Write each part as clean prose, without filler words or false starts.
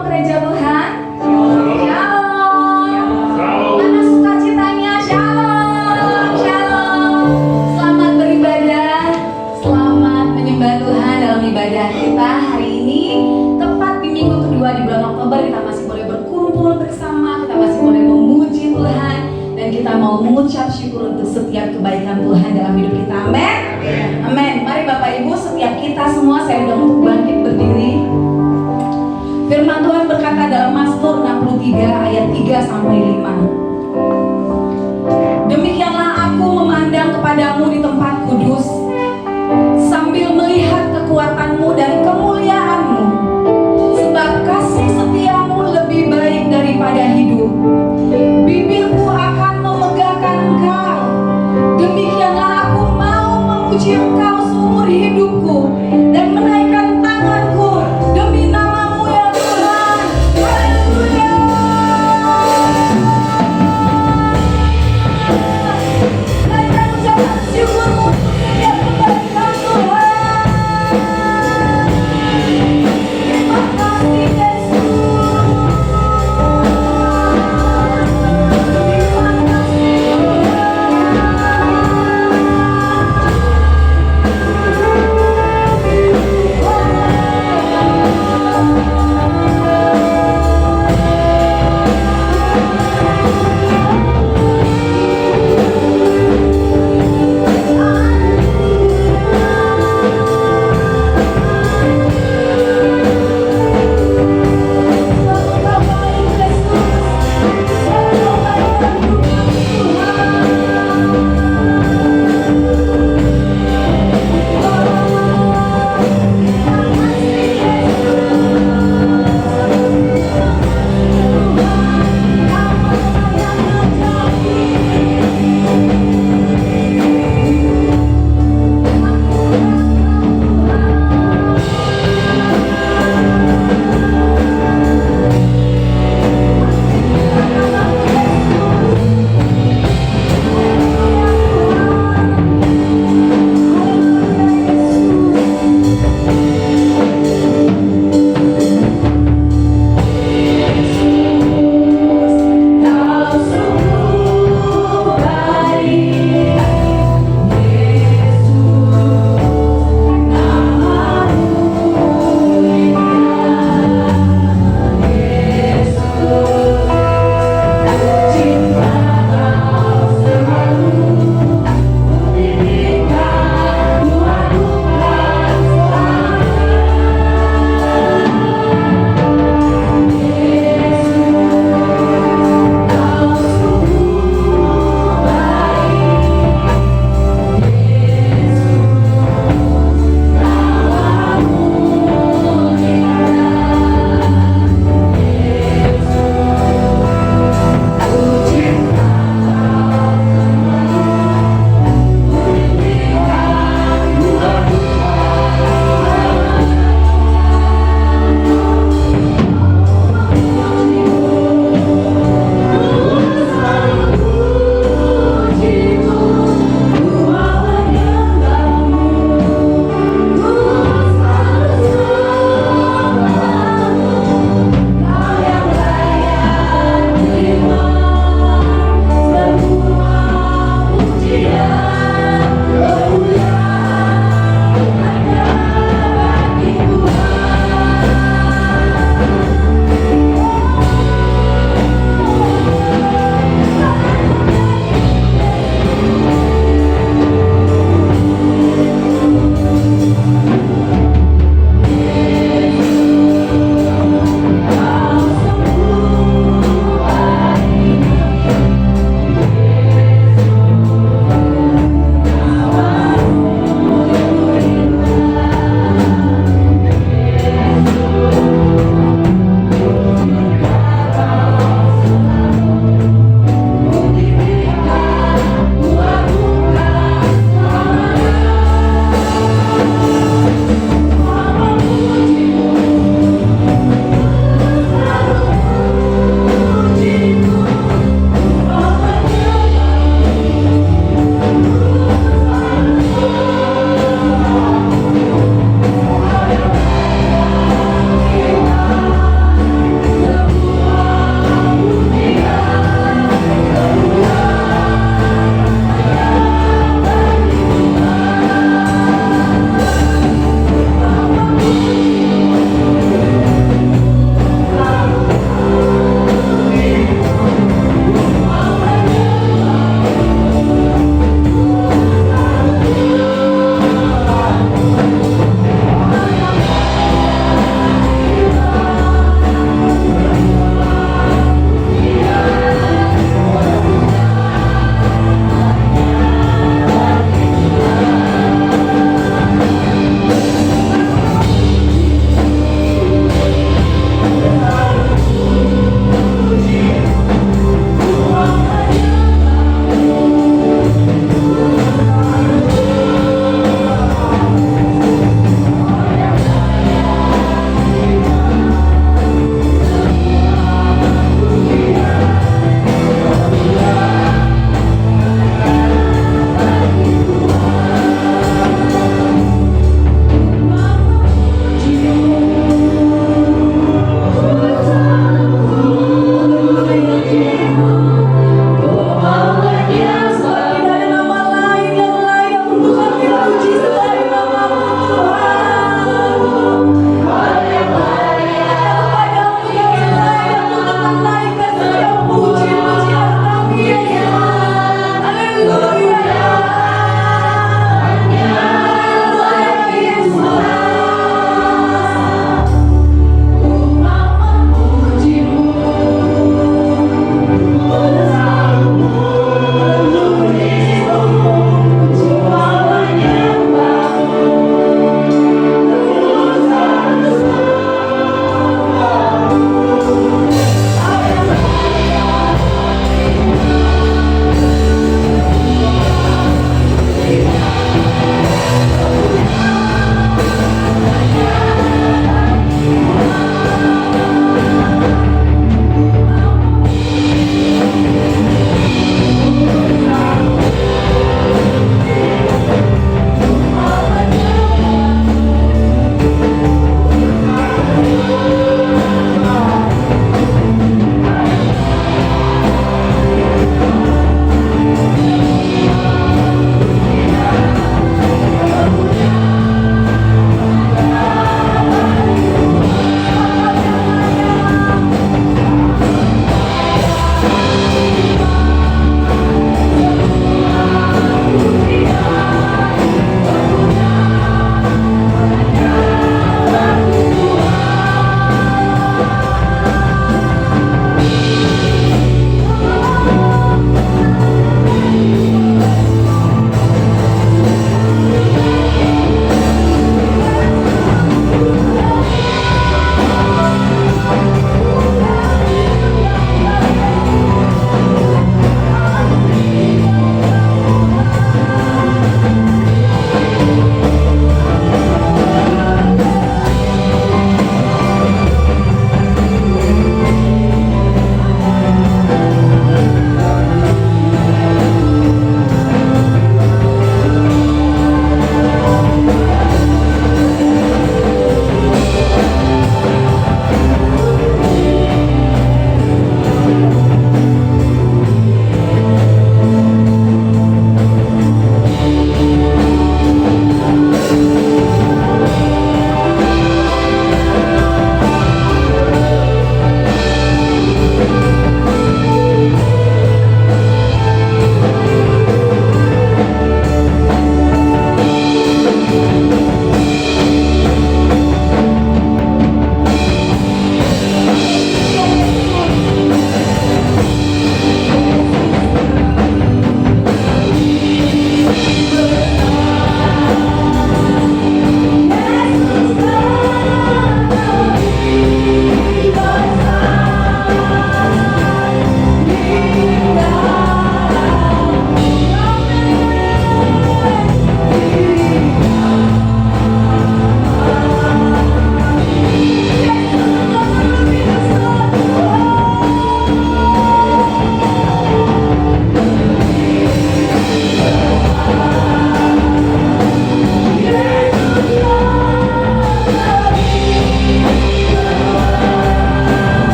Shalom gereja Tuhan. Shalom. Mana sukacitanya? Shalom. Shalom. Selamat beribadah. Selamat menyembah Tuhan dalam ibadah kita hari ini. Tepat di minggu kedua di bulan Oktober, kita masih boleh berkumpul bersama, kita masih boleh memuji Tuhan, dan kita mau mengucap syukur untuk setiap kebaikan Tuhan dalam hidup kita. Amin. Amin. Mari Bapak Ibu, setiap kita semua, saya undang untuk bangkit berdiri. Firman Tuhan berkata dalam Mazmur 63 ayat 3 sampai 5. Demikianlah aku memandang kepadamu di tempat kudus, sambil melihat kekuatanmu dan kemuliaanmu, sebab kasih setiamu lebih baik daripada hidup. Bibirku akan memegahkan engkau. Demikianlah aku mau memuji engkau seumur hidupku dan menaikkan tanganku demi namamu ya Tuhan. Haleluya.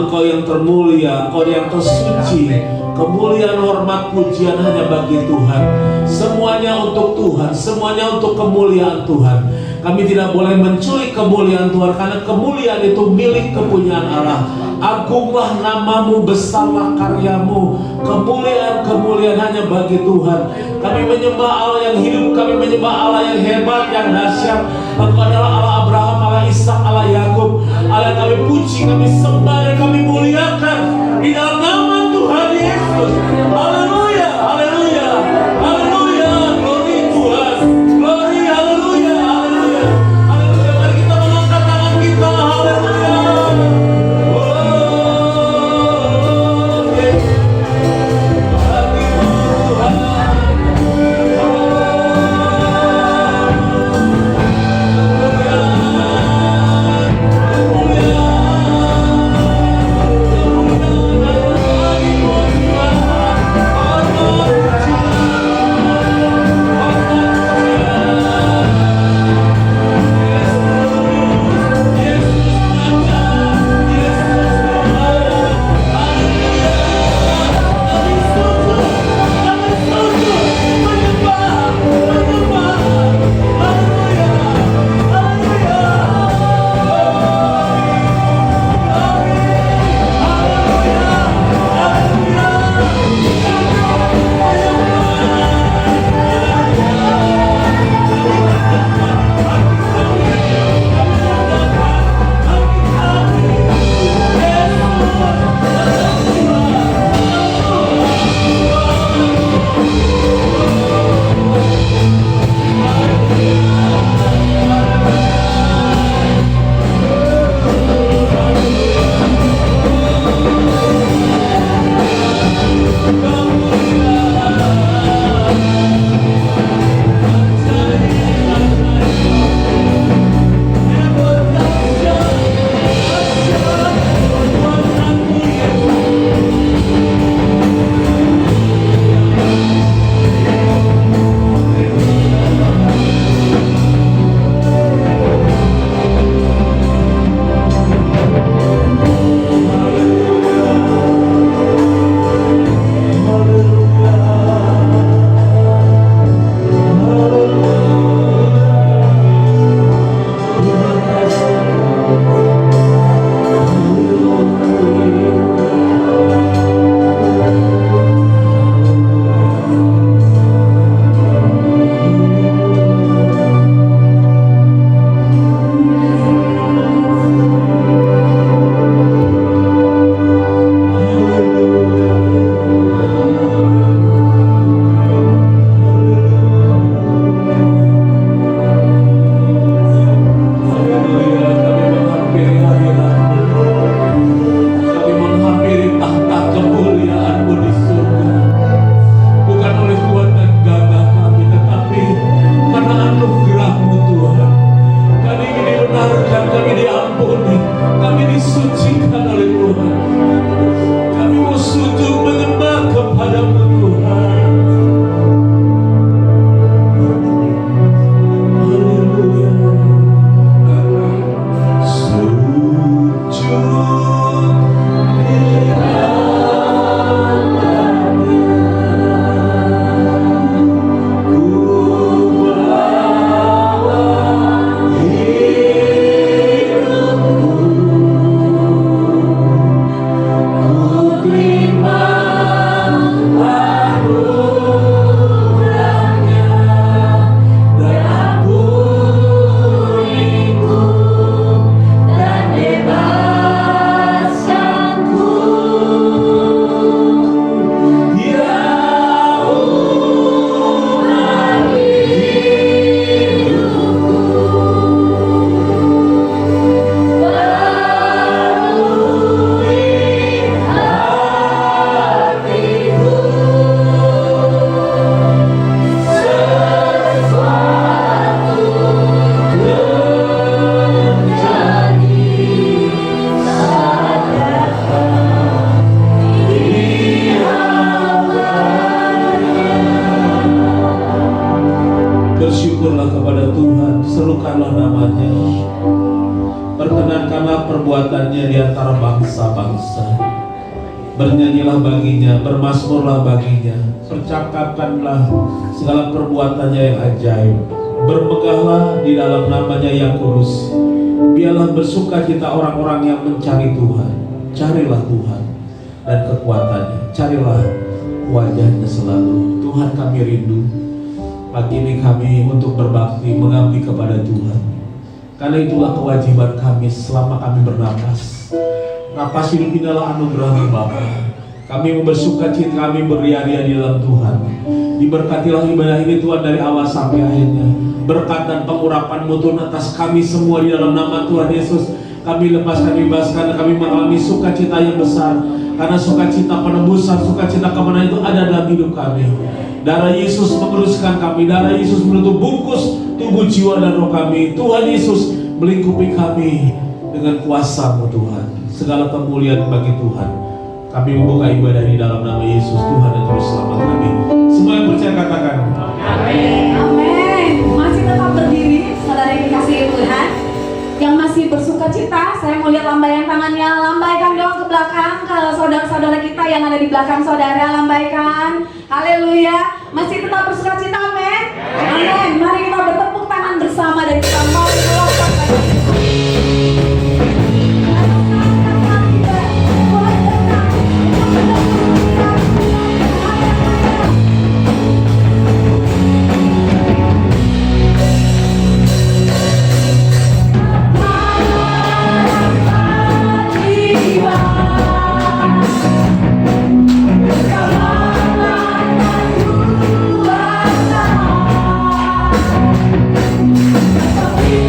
Engkau yang termulia, Engkau yang tersuci. Kemuliaan, hormat, pujian hanya bagi Tuhan. Semuanya untuk Tuhan, semuanya untuk kemuliaan Tuhan. Kami tidak boleh mencuri kemuliaan Tuhan, karena kemuliaan itu milik kepunyaan Allah. Agunglah namamu, besarlah karyamu. Kemuliaan hanya bagi Tuhan. Kami menyembah Allah yang hidup, kami menyembah Allah yang hebat, yang dahsyat. Engkau adalah Allah Abraham, Allah Ishak, Allah Yakub. Allah yang kami puji, kami sembah dan kami muliakan di dalam nama Tuhan Yesus. Haleluya, haleluya, haleluya. Glory Tuhan, glory, haleluya, haleluya, haleluya. Mari kita mengangkat tangan kita, haleluya. Hallelujah. kemuliaannya di antara bangsa-bangsa. Bernyanyilah baginya, bermazmurlah baginya, percakapkanlah segala perbuatannya yang ajaib. Bermegahlah di dalam namanya yang kudus. Biarlah bersukacita orang-orang yang mencari Tuhan. Carilah Tuhan dan kekuatannya, carilah wajahnya selalu. Tuhan, kami rindu pagi ini kami untuk berbakti, mengabdi kepada Tuhan. Karena itulah kewajiban kami selama kami bernapas. Napas hidup ini adalah anugerah Bapa. Kami bersukacita, kami beria-ria di dalam Tuhan. Diberkatilah ibadah ini Tuhan dari awal sampai akhirnya. Berkat dan pengurapan-Mu Tuhan atas kami semua di dalam nama Tuhan Yesus. Kami lepaskan, bebaskan, dan kami mengalami sukacita yang besar. Karena sukacita penebusan, sukacita kemenangan itu ada dalam hidup kami. Darah Yesus menguruskan kami, darah Yesus menutup bungkus tubuh, jiwa, dan roh kami. Tuhan Yesus melingkupi kami dengan kuasa-Mu Tuhan. Segala kemuliaan bagi Tuhan. Kami membuka ibadah di dalam nama Yesus Tuhan dan Juru Selamat kami. Semua yang percaya katakan Amin. Amin. Masih tetap berdiri, saudara yang dikasihi Tuhan. Yang masih bersuka cita, saya mau lihat lambaian tangannya. Lambaikan dong ke belakang, ke saudara-saudara kita yang ada di belakang saudara. Lambaikan. Haleluya. Masih tetap bersuka cita, amin. Amin. Mari kita bertepuk tangan bersama dan kita mau melompat lagi. Tapi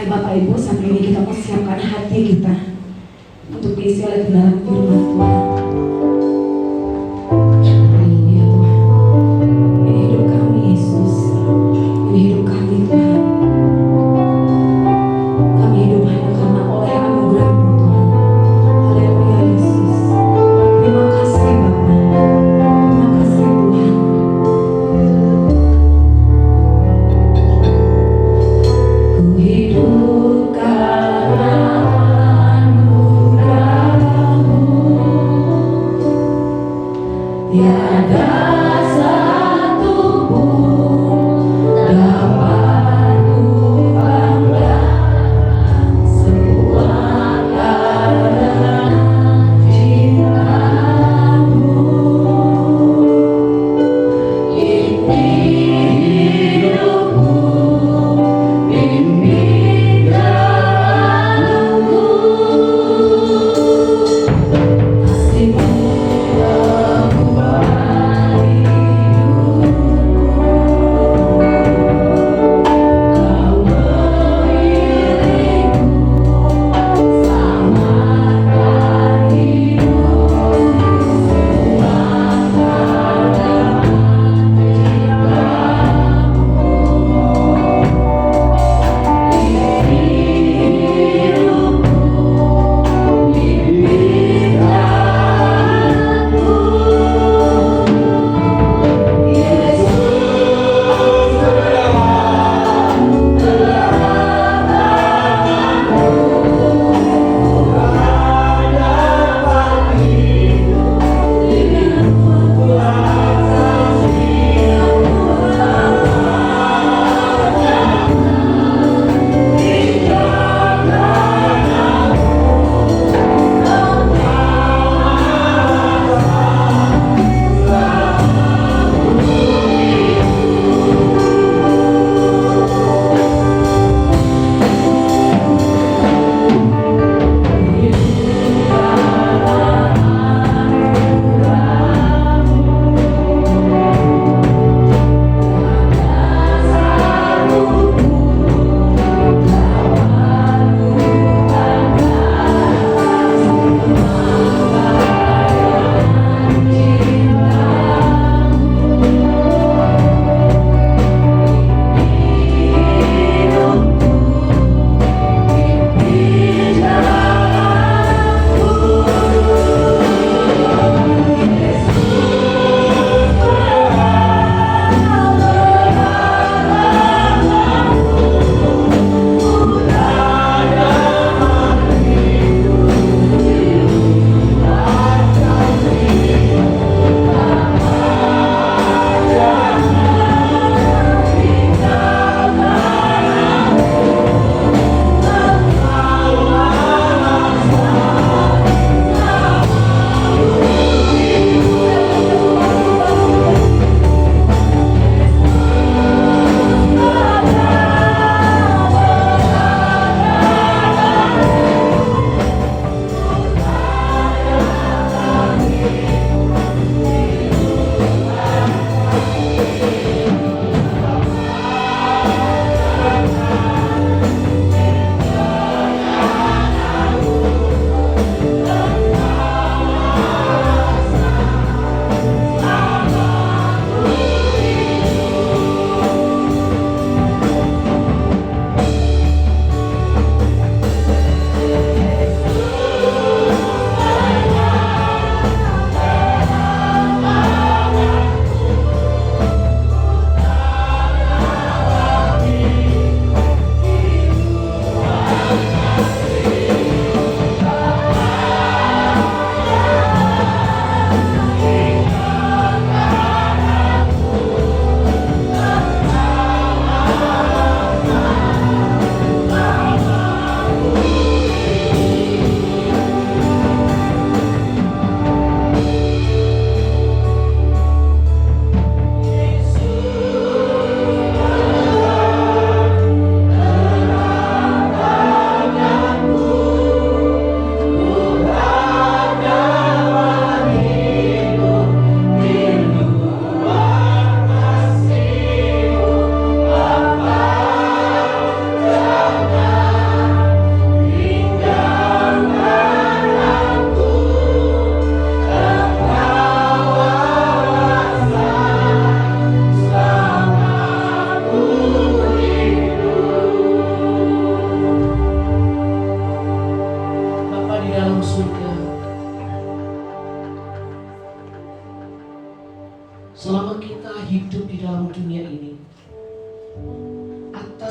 Mari Bapak Ibu, saat ini kita persiapkan hati kita untuk diisi oleh kebenaran firman Tuhan. Haleluya Tuhan. Ini hidup kami Yesus. Ini hidup kami Tuhan. Kami hidup hanya karena oleh anugerah-Mu Tuhan. Haleluya Yesus. Terima kasih Bapa. Terima kasih Tuhan. Ku hidup karena anugerah-Mu.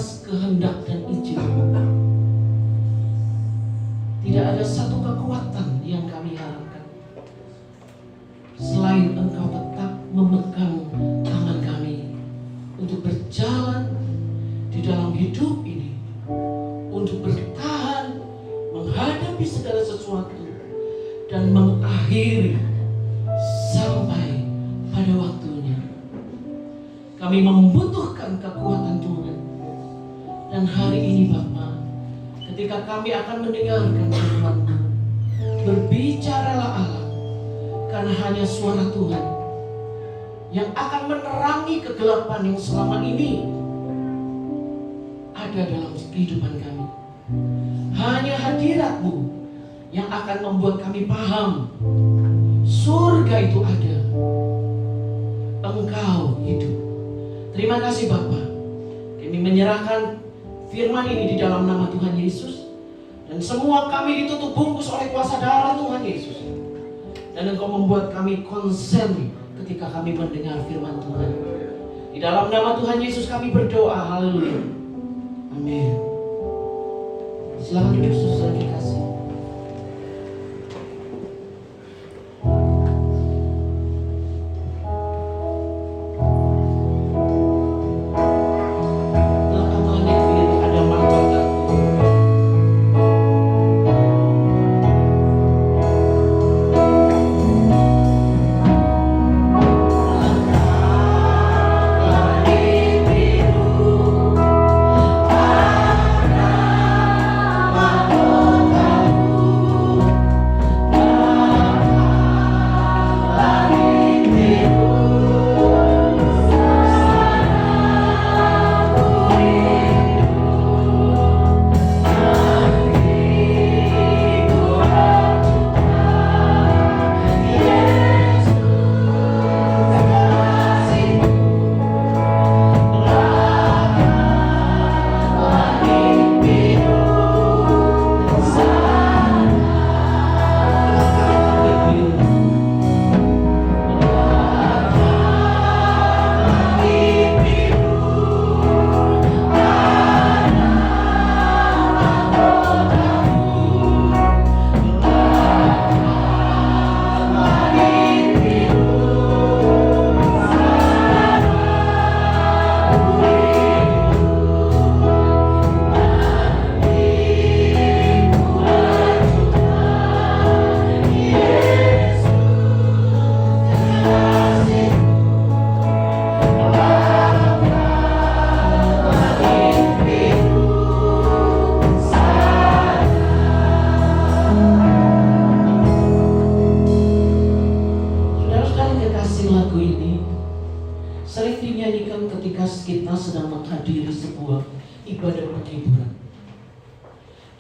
atas kehendak dan izin. Tidak ada satu kekuatan yang kami harapkan selain Engkau tetap memegang tangan kami untuk berjalan di dalam hidup ini, untuk bertahan menghadapi segala sesuatu dan mengakhiri sampai pada waktunya. Kami membutuhkan kekuatan Tuhan. Dan hari ini Bapa, ketika kami akan mendengarkan firman-Mu, berbicaralah Allah, karena hanya suara Tuhan yang akan menerangi kegelapan yang selama ini ada dalam kehidupan kami. Hanya hadirat-Mu yang akan membuat kami paham surga itu ada, Engkau hidup. Terima kasih Bapa. Kami menyerahkan firman ini di dalam nama Tuhan Yesus, dan semua kami ditutup bungkus oleh kuasa darah Tuhan Yesus. Dan Engkau membuat kami konsen ketika kami mendengar firman Tuhan. Di dalam nama Tuhan Yesus kami berdoa. Haleluya. Amin. Silakan duduk saudara kekasih.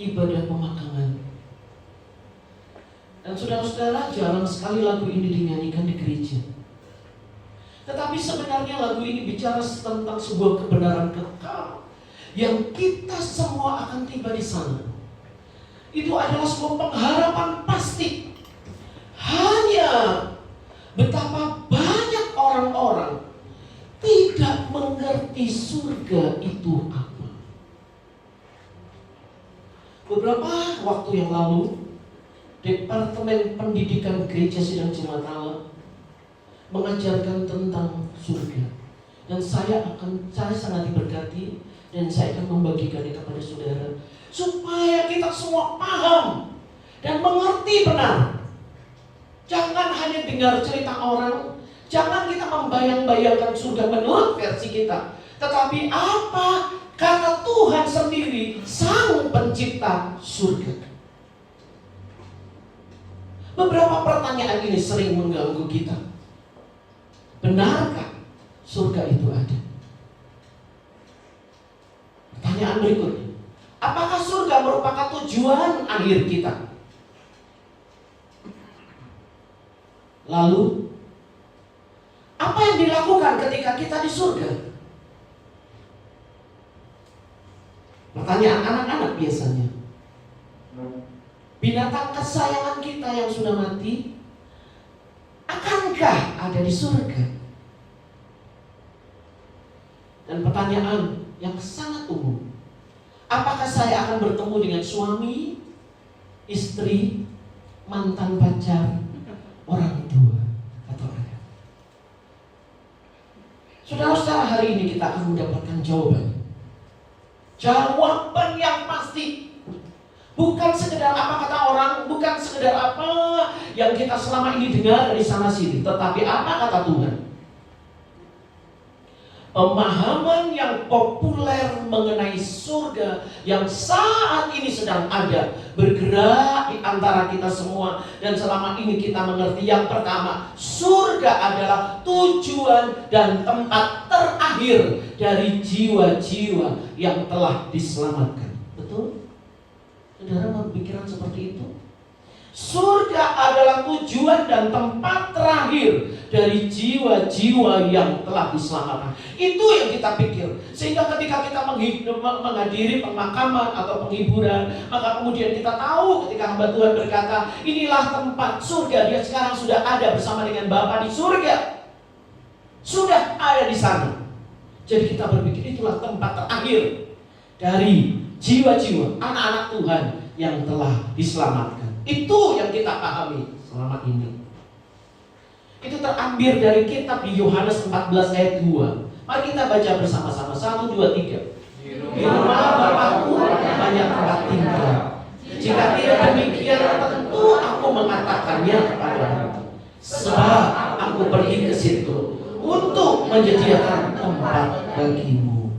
Ibadah pemakaman. Dan saudara-saudara, jarang sekali lagu ini dinyanyikan di gereja. Tetapi sebenarnya lagu ini bicara tentang sebuah kebenaran kekal yang kita semua akan tiba di sana. Itu adalah sebuah pengharapan pasti. Hanya betapa banyak orang-orang tidak mengerti surga itu apa. Beberapa waktu yang lalu, Departemen Pendidikan Gereja Sidang Jemaat Allah mengajarkan tentang surga. Dan saya sangat diberkati, dan saya akan membagikannya kepada saudara supaya kita semua paham dan mengerti benar. Jangan hanya dengar cerita orang, jangan kita membayang-bayangkan surga menurut versi kita, tetapi apa kata Tuhan sendiri, Sang Pencipta surga. Beberapa pertanyaan ini sering mengganggu kita. Benarkah surga itu ada? Pertanyaan berikutnya, apakah surga merupakan tujuan akhir kita? Lalu, apa yang dilakukan ketika kita di surga? Pertanyaan anak-anak biasanya. Binatang kesayangan kita yang sudah mati, akankah ada di surga? Dan pertanyaan, yang sangat umum. Apakah saya akan bertemu dengan suami, istri, mantan pacar, orang tua, atau ayah? Saudara-saudara, hari ini kita akan mendapatkan jawaban. Jawaban yang pasti. Bukan sekedar apa kata orang, bukan sekedar apa yang kita selama ini dengar dari sana sini, tetapi apa kata Tuhan. Pemahaman yang populer mengenai surga yang saat ini sedang ada, bergerak di antara kita semua. Dan selama ini kita mengerti yang pertama, surga adalah tujuan dan tempat terakhir dari jiwa-jiwa yang telah diselamatkan. Betul? Saudara berpikiran seperti itu? Surga adalah tujuan dan tempat terakhir dari jiwa-jiwa yang telah diselamatkan. Itu yang kita pikir. Sehingga ketika kita menghadiri pemakaman atau penghiburan, maka kemudian kita tahu ketika hamba Tuhan berkata, inilah tempat surga. Dia sekarang sudah ada bersama dengan Bapa di surga. Sudah ada di sana. Jadi kita berpikir itulah tempat terakhir dari jiwa-jiwa anak-anak Tuhan yang telah diselamatkan. Itu yang kita pahami selama ini. Itu terambil dari kitab di Yohanes 14 ayat 2. Mari kita baca bersama-sama. 1, 2, 3. Di rumah Bapakku banyak tempat tinggal. Jika tidak demikian, tentu aku mengatakannya kepadamu. Sebab aku pergi ke situ untuk menyediakan tempat bagimu.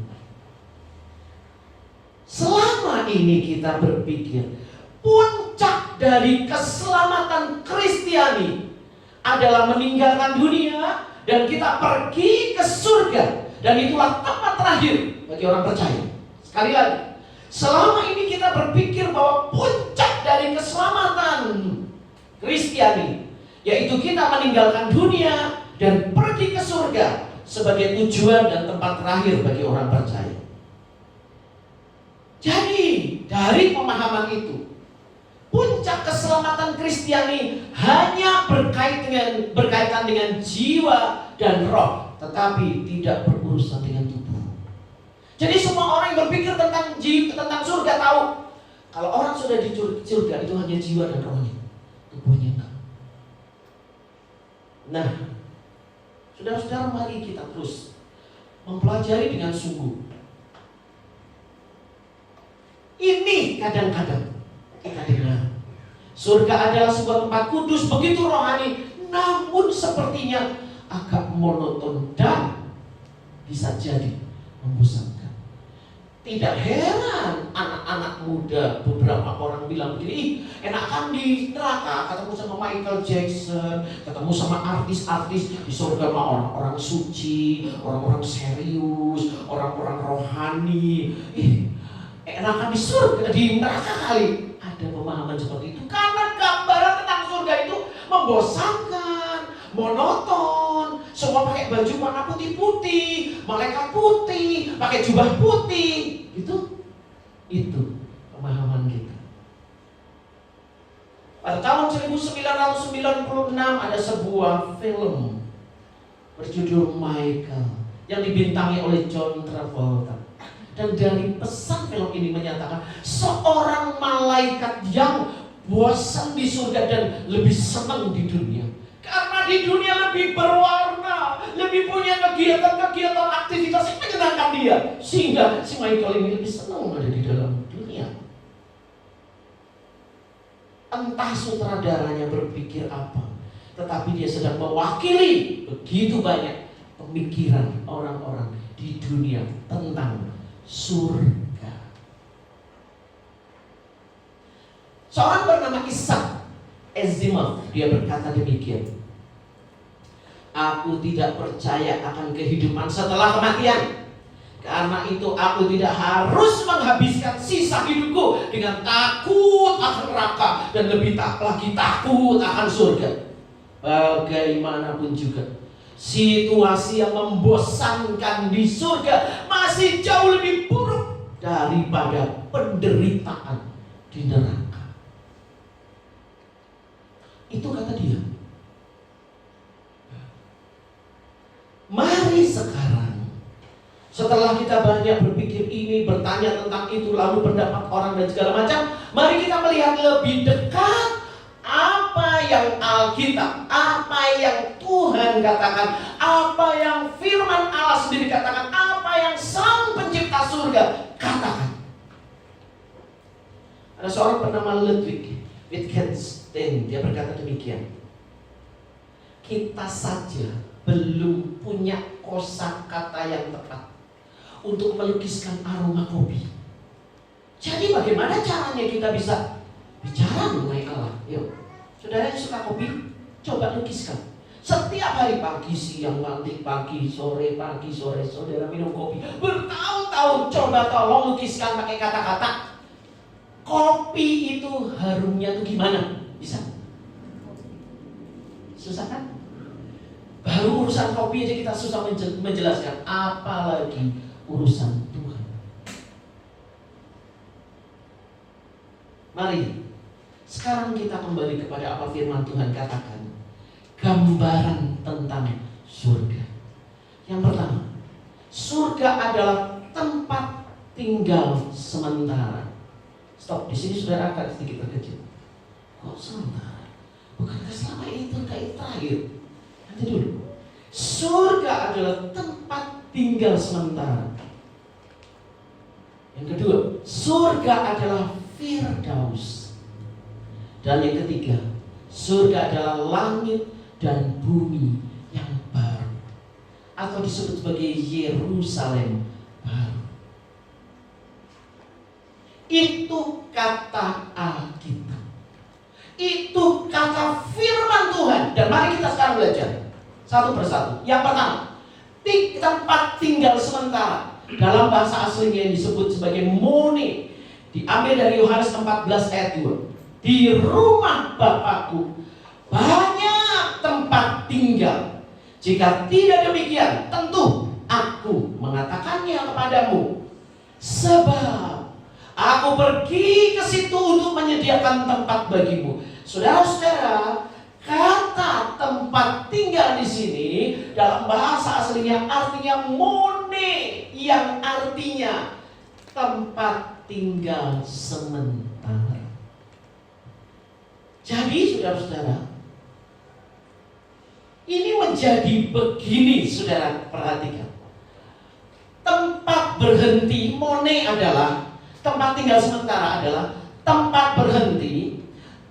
Selama ini kita berpikir puncak dari keselamatan Kristiani adalah meninggalkan dunia dan kita pergi ke surga, dan itulah tempat terakhir bagi orang percaya. Sekali lagi, selama ini kita berpikir bahwa puncak dari keselamatan Kristiani yaitu kita meninggalkan dunia dan pergi ke surga sebagai tujuan dan tempat terakhir bagi orang percaya. Jadi dari pemahaman itu, puncak keselamatan Kristiani hanya berkaitan dengan jiwa dan roh, tetapi tidak berurusan dengan tubuh. Jadi semua orang yang berpikir tentang surga tahu kalau orang sudah di surga itu hanya jiwa dan rohnya, tubuhnya enggak. Nah, saudara-saudara, mari kita terus mempelajari dengan sungguh. Ini kadang-kadang kita dengar surga adalah sebuah tempat kudus, begitu rohani, namun sepertinya agak monoton dan bisa jadi membosankan. Tidak heran anak-anak muda, beberapa orang bilang begini, enakan di neraka ketemu sama Michael Jackson, ketemu sama artis-artis, di surga sama orang-orang suci, orang-orang serius, orang-orang rohani. Enakan di surga, di neraka kali. Ada pemahaman seperti itu karena gambaran tentang surga itu membosankan, monoton. Semua pakai baju warna putih-putih, malaikat putih, pakai jubah putih. Itu pemahaman kita. Pada tahun 1996 ada sebuah film berjudul Michael yang dibintangi oleh John Travolta. Dan dari pesan film ini menyatakan seorang malaikat yang bosan di surga dan lebih senang di dunia. Karena di dunia lebih berwarna, lebih punya kegiatan-kegiatan aktivitas yang menyenangkan dia. Sehingga si Michael ini lebih senang ada di dalam dunia. Entah sutradaranya berpikir apa, tetapi dia sedang mewakili begitu banyak pemikiran orang-orang di dunia tentang surga. Seorang bernama Isaac Asimov, dia berkata demikian, aku tidak percaya akan kehidupan setelah kematian. Karena itu aku tidak harus menghabiskan sisa hidupku dengan takut akan neraka dan lebih lagi takut akan surga. Bagaimanapun juga, situasi yang membosankan di surga masih jauh lebih buruk daripada penderitaan di neraka. Itu kata dia. Mari sekarang, setelah kita banyak berpikir ini, bertanya tentang itu, lalu pendapat orang dan segala macam. Mari kita melihat lebih dekat apa yang Alkitab, apa yang Tuhan katakan, apa yang firman Allah sendiri katakan, apa yang Sang Pencipta surga katakan. Ada seorang bernama Ludwig Wittgenstein, dia berkata demikian: kita saja belum punya kosakata yang tepat untuk melukiskan aroma kopi. Jadi bagaimana caranya kita bisa bicara mengenai Allah? Yuk, saudara yang suka kopi, coba lukiskan. Setiap hari pagi, siang, nanti pagi, sore, saudara minum kopi. Bertahun-tahun, coba tolong lukiskan pakai kata-kata. Kopi itu harumnya tuh gimana? Bisa? Susah kan? Baru urusan kopi aja kita susah menjelaskan, apalagi urusan Tuhan. Mari sekarang kita kembali kepada apa firman Tuhan katakan. Gambaran tentang surga. Yang pertama, surga adalah tempat tinggal sementara. Stop, di sini saudara akan sedikit terkejut. Kok sementara? Bukankah selama ini terkait terakhir? Nanti dulu. Surga adalah tempat tinggal sementara. Yang kedua, surga adalah Firdaus. Dan yang ketiga, surga adalah langit dan bumi yang baru, atau disebut sebagai Yerusalem baru. Itu kata Alkitab. Itu kata firman Tuhan. Dan mari kita sekarang belajar satu persatu. Yang pertama, tempat tinggal sementara. Dalam bahasa aslinya yang disebut sebagai mone, diambil dari Yohanes 14 ayat 2. Di rumah Bapakku banyak tempat tinggal. Jika tidak demikian, tentu aku mengatakannya kepadamu. Sebab aku pergi ke situ untuk menyediakan tempat bagimu. Saudara-saudara, kata tempat tinggal di sini dalam bahasa aslinya artinya mone, yang artinya tempat tinggal sementara. Jadi saudara-saudara, ini menjadi begini, saudara perhatikan. Tempat berhenti, mone adalah tempat tinggal sementara, adalah tempat berhenti,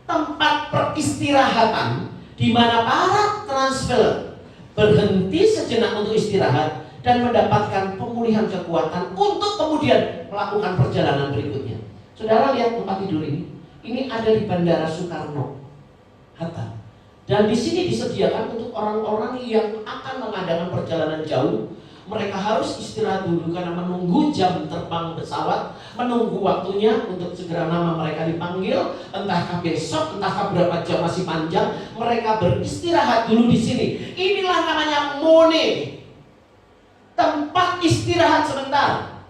tempat peristirahatan, di mana para transfer berhenti sejenak untuk istirahat dan mendapatkan pemulihan kekuatan untuk kemudian melakukan perjalanan berikutnya. Saudara lihat tempat tidur ini ada di Bandara Soekarno-Hatta. Dan di sini disediakan untuk orang-orang yang akan mengadakan perjalanan jauh. Mereka harus istirahat dulu karena menunggu jam terbang pesawat, menunggu waktunya untuk segera nama mereka dipanggil, entahkah besok, entahkah berapa jam masih panjang. Mereka beristirahat dulu di sini. Inilah namanya mone, tempat istirahat sebentar,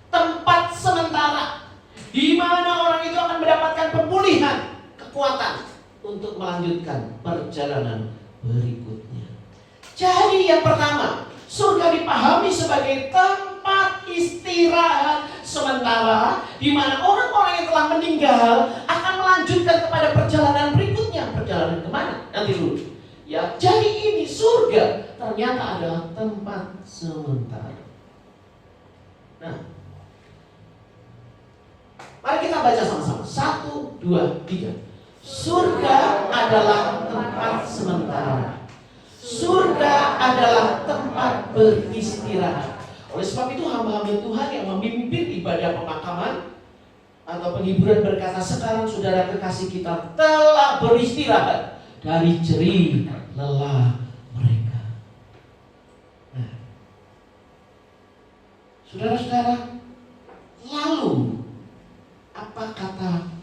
tempat sementara, di mana orang itu akan mendapatkan pemulihan kekuatan untuk melanjutkan perjalanan berikutnya. Jadi yang pertama, surga dipahami sebagai tempat istirahat sementara, di mana orang-orang yang telah meninggal akan melanjutkan kepada perjalanan berikutnya. Perjalanan kemana? Nanti dulu. Ya, jadi ini surga ternyata adalah tempat sementara. Nah, mari kita baca sama-sama. 1, 2, 3. Surga adalah tempat sementara. Surga adalah tempat beristirahat. Oleh sebab itu hamba-hamba Tuhan yang memimpin ibadah pemakaman atau penghiburan berkata, sekarang saudara kekasih kita telah beristirahat dari jerih lelah mereka. Nah, saudara-saudara, lalu apa kata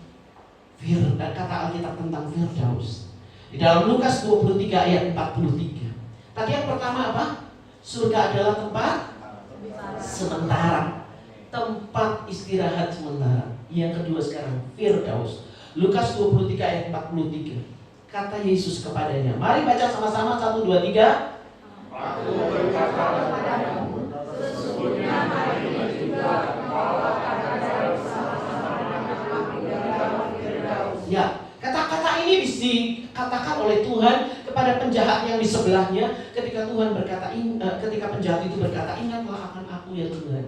Alkitab tentang Firdaus? Di dalam Lukas 23 ayat 43. Tadi yang pertama apa? Surga adalah tempat sementara, tempat istirahat sementara. Yang kedua sekarang Firdaus. Lukas 23 ayat 43. Kata Yesus kepadanya. Mari baca sama-sama 1, 2, 3. Aku berkata kepadamu, sesungguhnya hari ini juga lagi dikatakan oleh Tuhan kepada penjahat yang di sebelahnya ketika Tuhan berkata, ketika penjahat itu berkata, ingatlah akan aku ya Tuhan.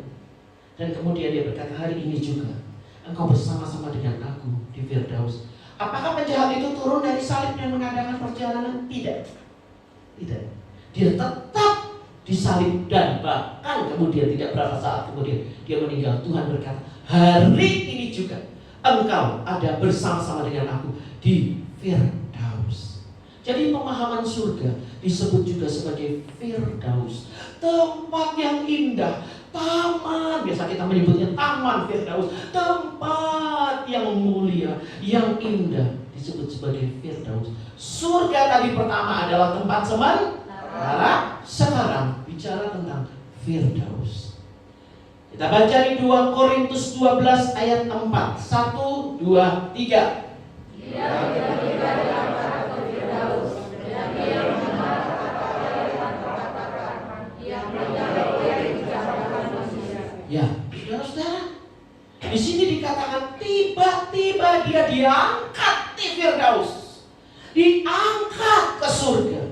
Dan kemudian dia berkata, hari ini juga engkau bersama-sama dengan aku di Firdaus. Apakah penjahat itu turun dari salib dan mengadakan perjalanan? Tidak. Tidak. Dia tetap disalib dan bahkan kemudian tidak berapa saat kemudian dia meninggal. Tuhan berkata, hari ini juga engkau ada bersama-sama dengan aku di Firdaus. Jadi pemahaman surga disebut juga sebagai Firdaus, tempat yang indah, taman, biasa kita menyebutnya taman Firdaus, tempat yang mulia, yang indah, disebut sebagai Firdaus. Surga tadi pertama adalah tempat sementara, sekarang bicara tentang Firdaus. Kita baca di 2 Korintus 12 ayat 4. 1, 2, 3. Ya, saudara-saudara, di sini dikatakan tiba-tiba dia diangkat di Firdaus, diangkat ke surga,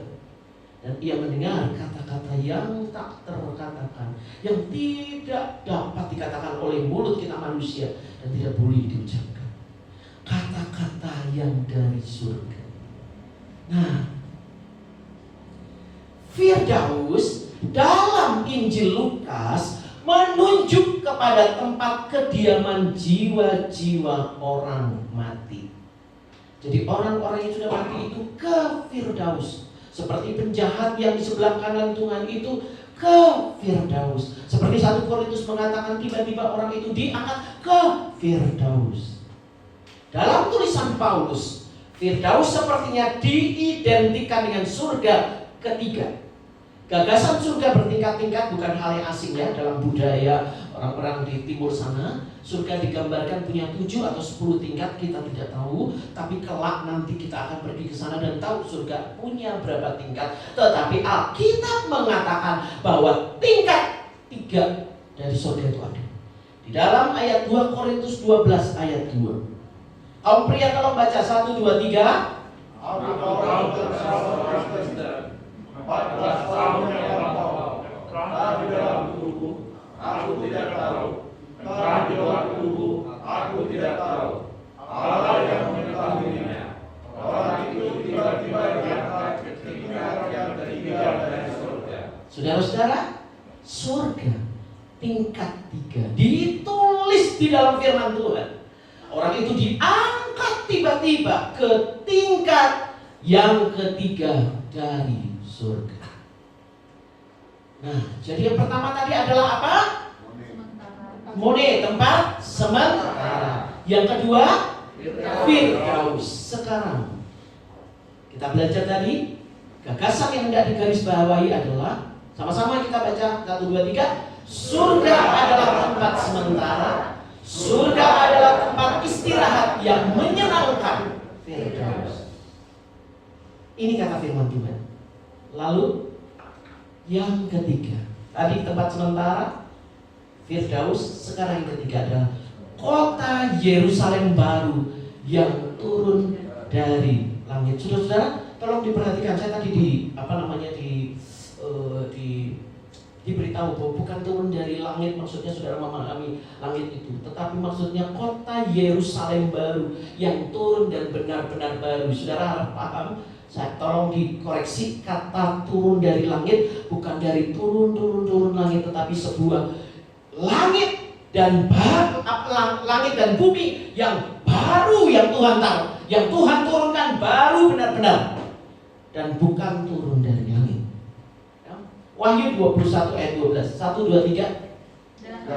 dan ia mendengar kata-kata yang tak terkatakan, yang tidak dapat dikatakan oleh mulut kita manusia dan tidak boleh diucapkan. Kata-kata yang dari surga. Nah, Firdaus dalam Injil Lukas menunjuk kepada tempat kediaman jiwa-jiwa orang mati. Jadi orang-orang yang sudah mati itu ke Firdaus. Seperti penjahat yang di sebelah kanan Tuhan itu ke Firdaus. Seperti 1 Korintus mengatakan tiba-tiba orang itu diangkat ke Firdaus. Dalam tulisan Paulus, Firdaus sepertinya diidentikan dengan surga ketiga. Gagasan surga bertingkat-tingkat bukan hal yang asing ya dalam budaya orang-orang di timur sana. Surga digambarkan punya 7 atau 10 tingkat, kita tidak tahu. Tapi kelak nanti kita akan pergi ke sana dan tahu surga punya berapa tingkat. Tetapi Alkitab mengatakan bahwa tingkat 3 dari surga itu ada. Di dalam ayat 2 Korintus 12 ayat 2. Kaum pria tolong baca 1, 2, 3. 14 tahun yang lampau, telah di dalam tubuhku, aku tidak tahu. Telah di luar tubuhku, aku tidak tahu. Allah yang mengetahuinya. Orang itu tiba-tiba diangkat ke tingkat yang ketiga dari surga. Saudara-saudara, surga tingkat 3 ditulis di dalam firman Tuhan. Orang itu diangkat tiba-tiba ke tingkat yang ketiga dari surga. Nah, jadi yang pertama tadi adalah apa? Mone, tempat sementara. Yang kedua, Firdaus. Sekarang kita belajar tadi gagasan yang hendak digarisbawahi adalah, sama-sama kita baca 1, 2, 3. Surga adalah tempat sementara. Surga adalah tempat istirahat yang menyenangkan. Firdaus. Ini kata firman Tuhan. Lalu yang ketiga, tadi tempat sementara Firdaus, sekarang yang ketiga adalah kota Yerusalem baru yang turun dari langit. Saudara-saudara, tolong diperhatikan. Saya tadi diberitahu bahwa bukan turun dari langit, maksudnya saudara memahami langit itu, tetapi maksudnya kota Yerusalem baru yang turun dan benar-benar baru. Saudara harap paham. Saya tolong dikoreksi, kata turun dari langit bukan dari turun langit, tetapi sebuah langit dan langit dan bumi yang baru yang Tuhan taruh, yang Tuhan turunkan baru benar-benar, dan bukan turun dari langit. Wahyu 21 ayat 12. 1, 2, 3.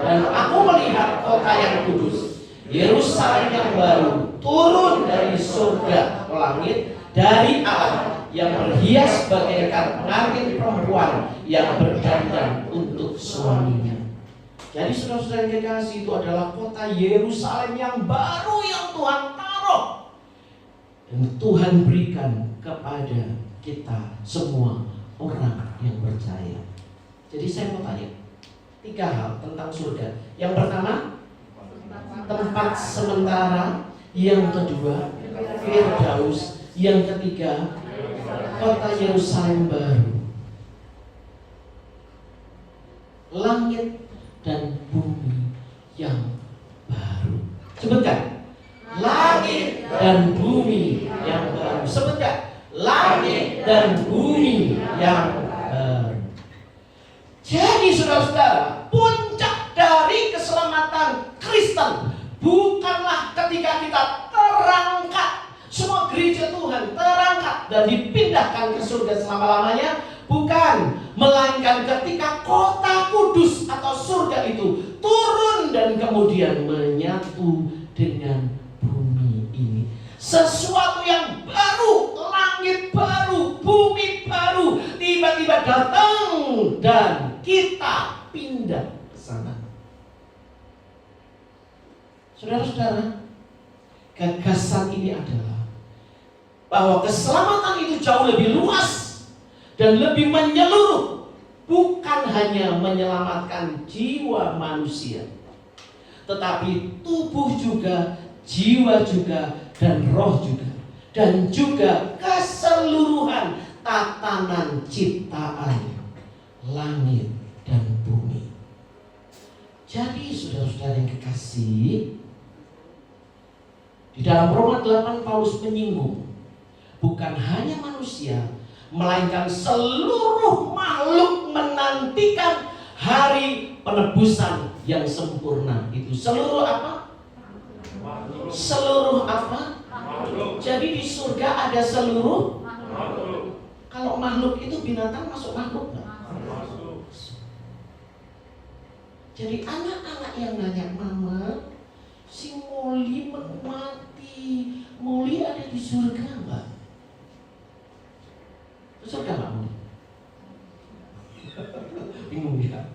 Dan aku melihat kota yang kudus, Yerusalem yang baru, turun dari surga ke langit dari Allah, yang berhias bagaikan pengantin perempuan yang berdandan untuk suaminya. Jadi saudara-saudara yang dikasihi, itu adalah kota Yerusalem yang baru yang Tuhan taruh dan Tuhan berikan kepada kita semua orang yang percaya. Jadi saya mau tanya 3 hal tentang surga. Yang pertama, tempat sementara. Yang kedua, Firdaus. Yang ketiga, kota Yerusalem baru. Langit dan bumi yang baru. Sebutkan. Langit dan bumi yang baru. Sebutkan. Langit dan bumi yang baru. Jadi saudara-saudara, puncak dari keselamatan Kristen bukanlah ketika kita terangkat, semua gereja Tuhan terangkat dan dipindahkan ke surga selama-lamanya. Bukan, melainkan ketika kota kudus atau surga itu turun dan kemudian menyatu dengan bumi ini. Sesuatu yang baru, langit baru, bumi baru tiba-tiba datang dan kita pindah ke sana. Saudara-saudara, gagasan ini adalah bahwa keselamatan itu jauh lebih luas dan lebih menyeluruh, bukan hanya menyelamatkan jiwa manusia, tetapi tubuh juga, jiwa juga, dan roh juga, dan juga keseluruhan tatanan ciptaan langit dan bumi. Jadi saudara-saudara yang kekasih, di dalam Roma 8 Paulus menyinggung bukan hanya manusia, melainkan seluruh makhluk menantikan hari penebusan yang sempurna itu. Seluruh apa? Seluruh apa? Jadi di surga ada seluruh makhluk. Kalau makhluk itu binatang masuk makhluk nggak? Jadi anak-anak yang nanya, mama, si Molly mati, Molly ada di surga nggak? Surga nggak Molly? Bingung ya.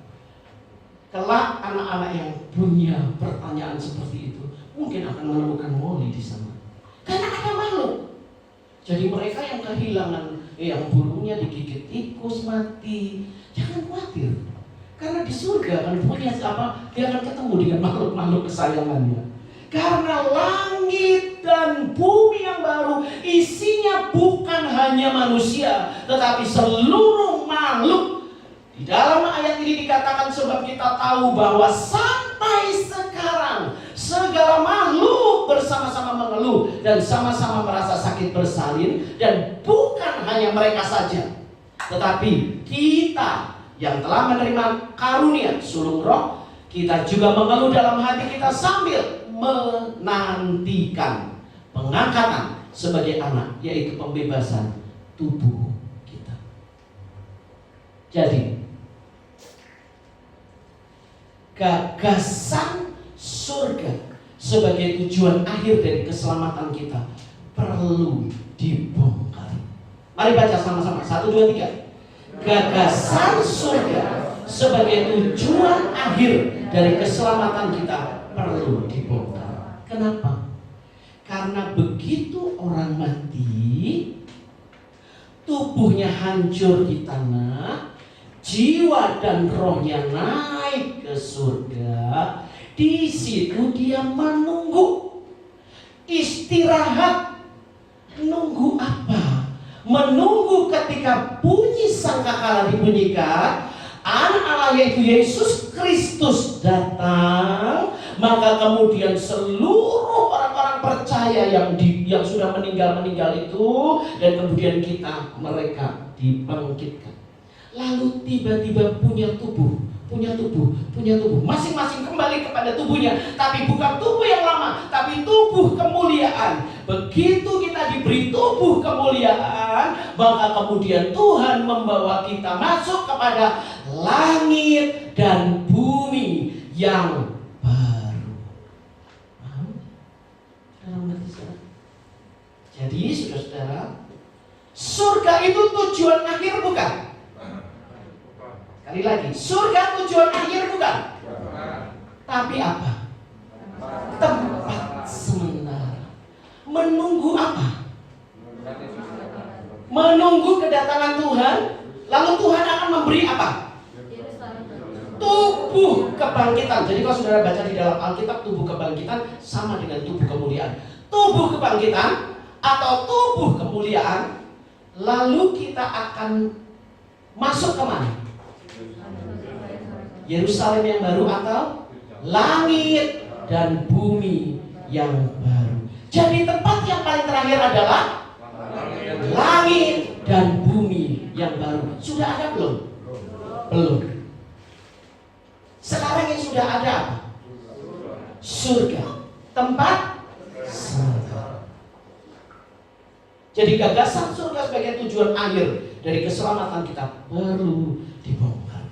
Kelak anak-anak yang punya pertanyaan seperti itu mungkin akan menemukan Molly di sana. Karena ada makhluk. Jadi mereka yang kehilangan, yang burungnya digigit tikus mati, jangan khawatir. Karena di surga kan punya apa? Dia akan ketemu dengan makhluk-makhluk kesayangannya. Karena langit dan bumi yang baru isinya bukan hanya manusia, tetapi seluruh makhluk. Di dalam ayat ini dikatakan sebab kita tahu bahwa sampai sekarang segala makhluk bersama-sama mengeluh dan sama-sama merasa sakit bersalin, dan bukan hanya mereka saja, tetapi kita yang telah menerima karunia sulung roh, kita juga mengeluh dalam hati kita sambil menantikan pengangkatan sebagai anak, yaitu pembebasan tubuh kita. Jadi gagasan surga sebagai tujuan akhir dari keselamatan kita perlu dibongkar. Mari baca sama-sama. 1, 2, 3. Gagasan surga sebagai tujuan akhir dari keselamatan kita perlu dibongkar. Kenapa? Karena begitu orang mati, tubuhnya hancur di tanah, jiwa dan rohnya naik ke surga. Di situ dia menunggu istirahat. Nunggu apa? Menunggu ketika bunyi sangkakala dibunyikan, Anak Allah yaitu Yesus Kristus datang, maka kemudian seluruh orang-orang percaya yang sudah meninggal itu, dan kemudian mereka dibangkitkan. Lalu tiba-tiba punya tubuh, masing-masing kembali kepada tubuhnya, tapi bukan tubuh yang lama, tapi tubuh kemuliaan. Begitu kita diberi tubuh kemuliaan, maka kemudian Tuhan membawa kita masuk kepada langit dan bumi yang baru. Jadi saudara-saudara, surga itu tujuan akhir bukan? Sekali lagi, surga tujuan akhir bukan? Tapi apa? Tempat sementara. Menunggu apa? Menunggu kedatangan Tuhan. Lalu Tuhan akan memberi apa? Tubuh kebangkitan. Jadi kalau saudara baca di dalam Alkitab, tubuh kebangkitan sama dengan tubuh kemuliaan. Tubuh kebangkitan atau tubuh kemuliaan, lalu kita akan masuk ke mana? Yerusalem yang baru atau langit dan bumi yang baru. Jadi tempat yang paling terakhir adalah langit dan bumi yang baru. Sudah ada belum? Belum. Sekarang yang sudah ada apa? Surga, tempat sementara. Jadi gagasan surga sebagai tujuan akhir dari keselamatan kita perlu dibongkar.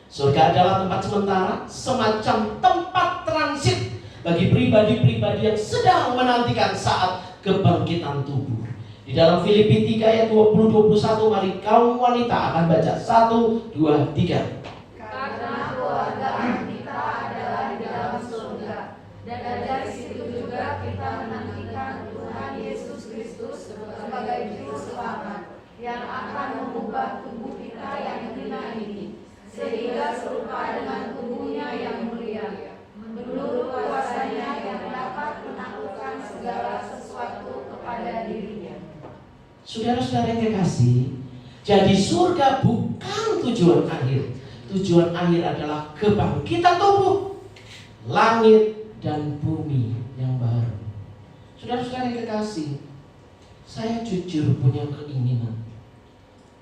Surga adalah tempat sementara, semacam tempat transit bagi pribadi-pribadi yang sedang menantikan saat kebangkitan tubuh. Di dalam Filipi 3 ayat 20-21, mari kaum wanita akan baca 1, 2, 3. Karena keluarga kita adalah di dalam surga, dan dari situ juga kita menantikan Tuhan Yesus Kristus sebagai juru selamat yang akan mengubah tubuh kita yang hina ini sehingga serupa dengan tubuhnya yang mulia, menurut kuasanya yang dapat menaklukkan segala sesuatu kepada dirinya. Saudara-saudara yang kekasih, jadi surga bukan tujuan akhir. Tujuan akhir adalah kebangkitan tubuh, langit dan bumi yang baru. Saudara-saudara yang kekasih, saya jujur punya keinginan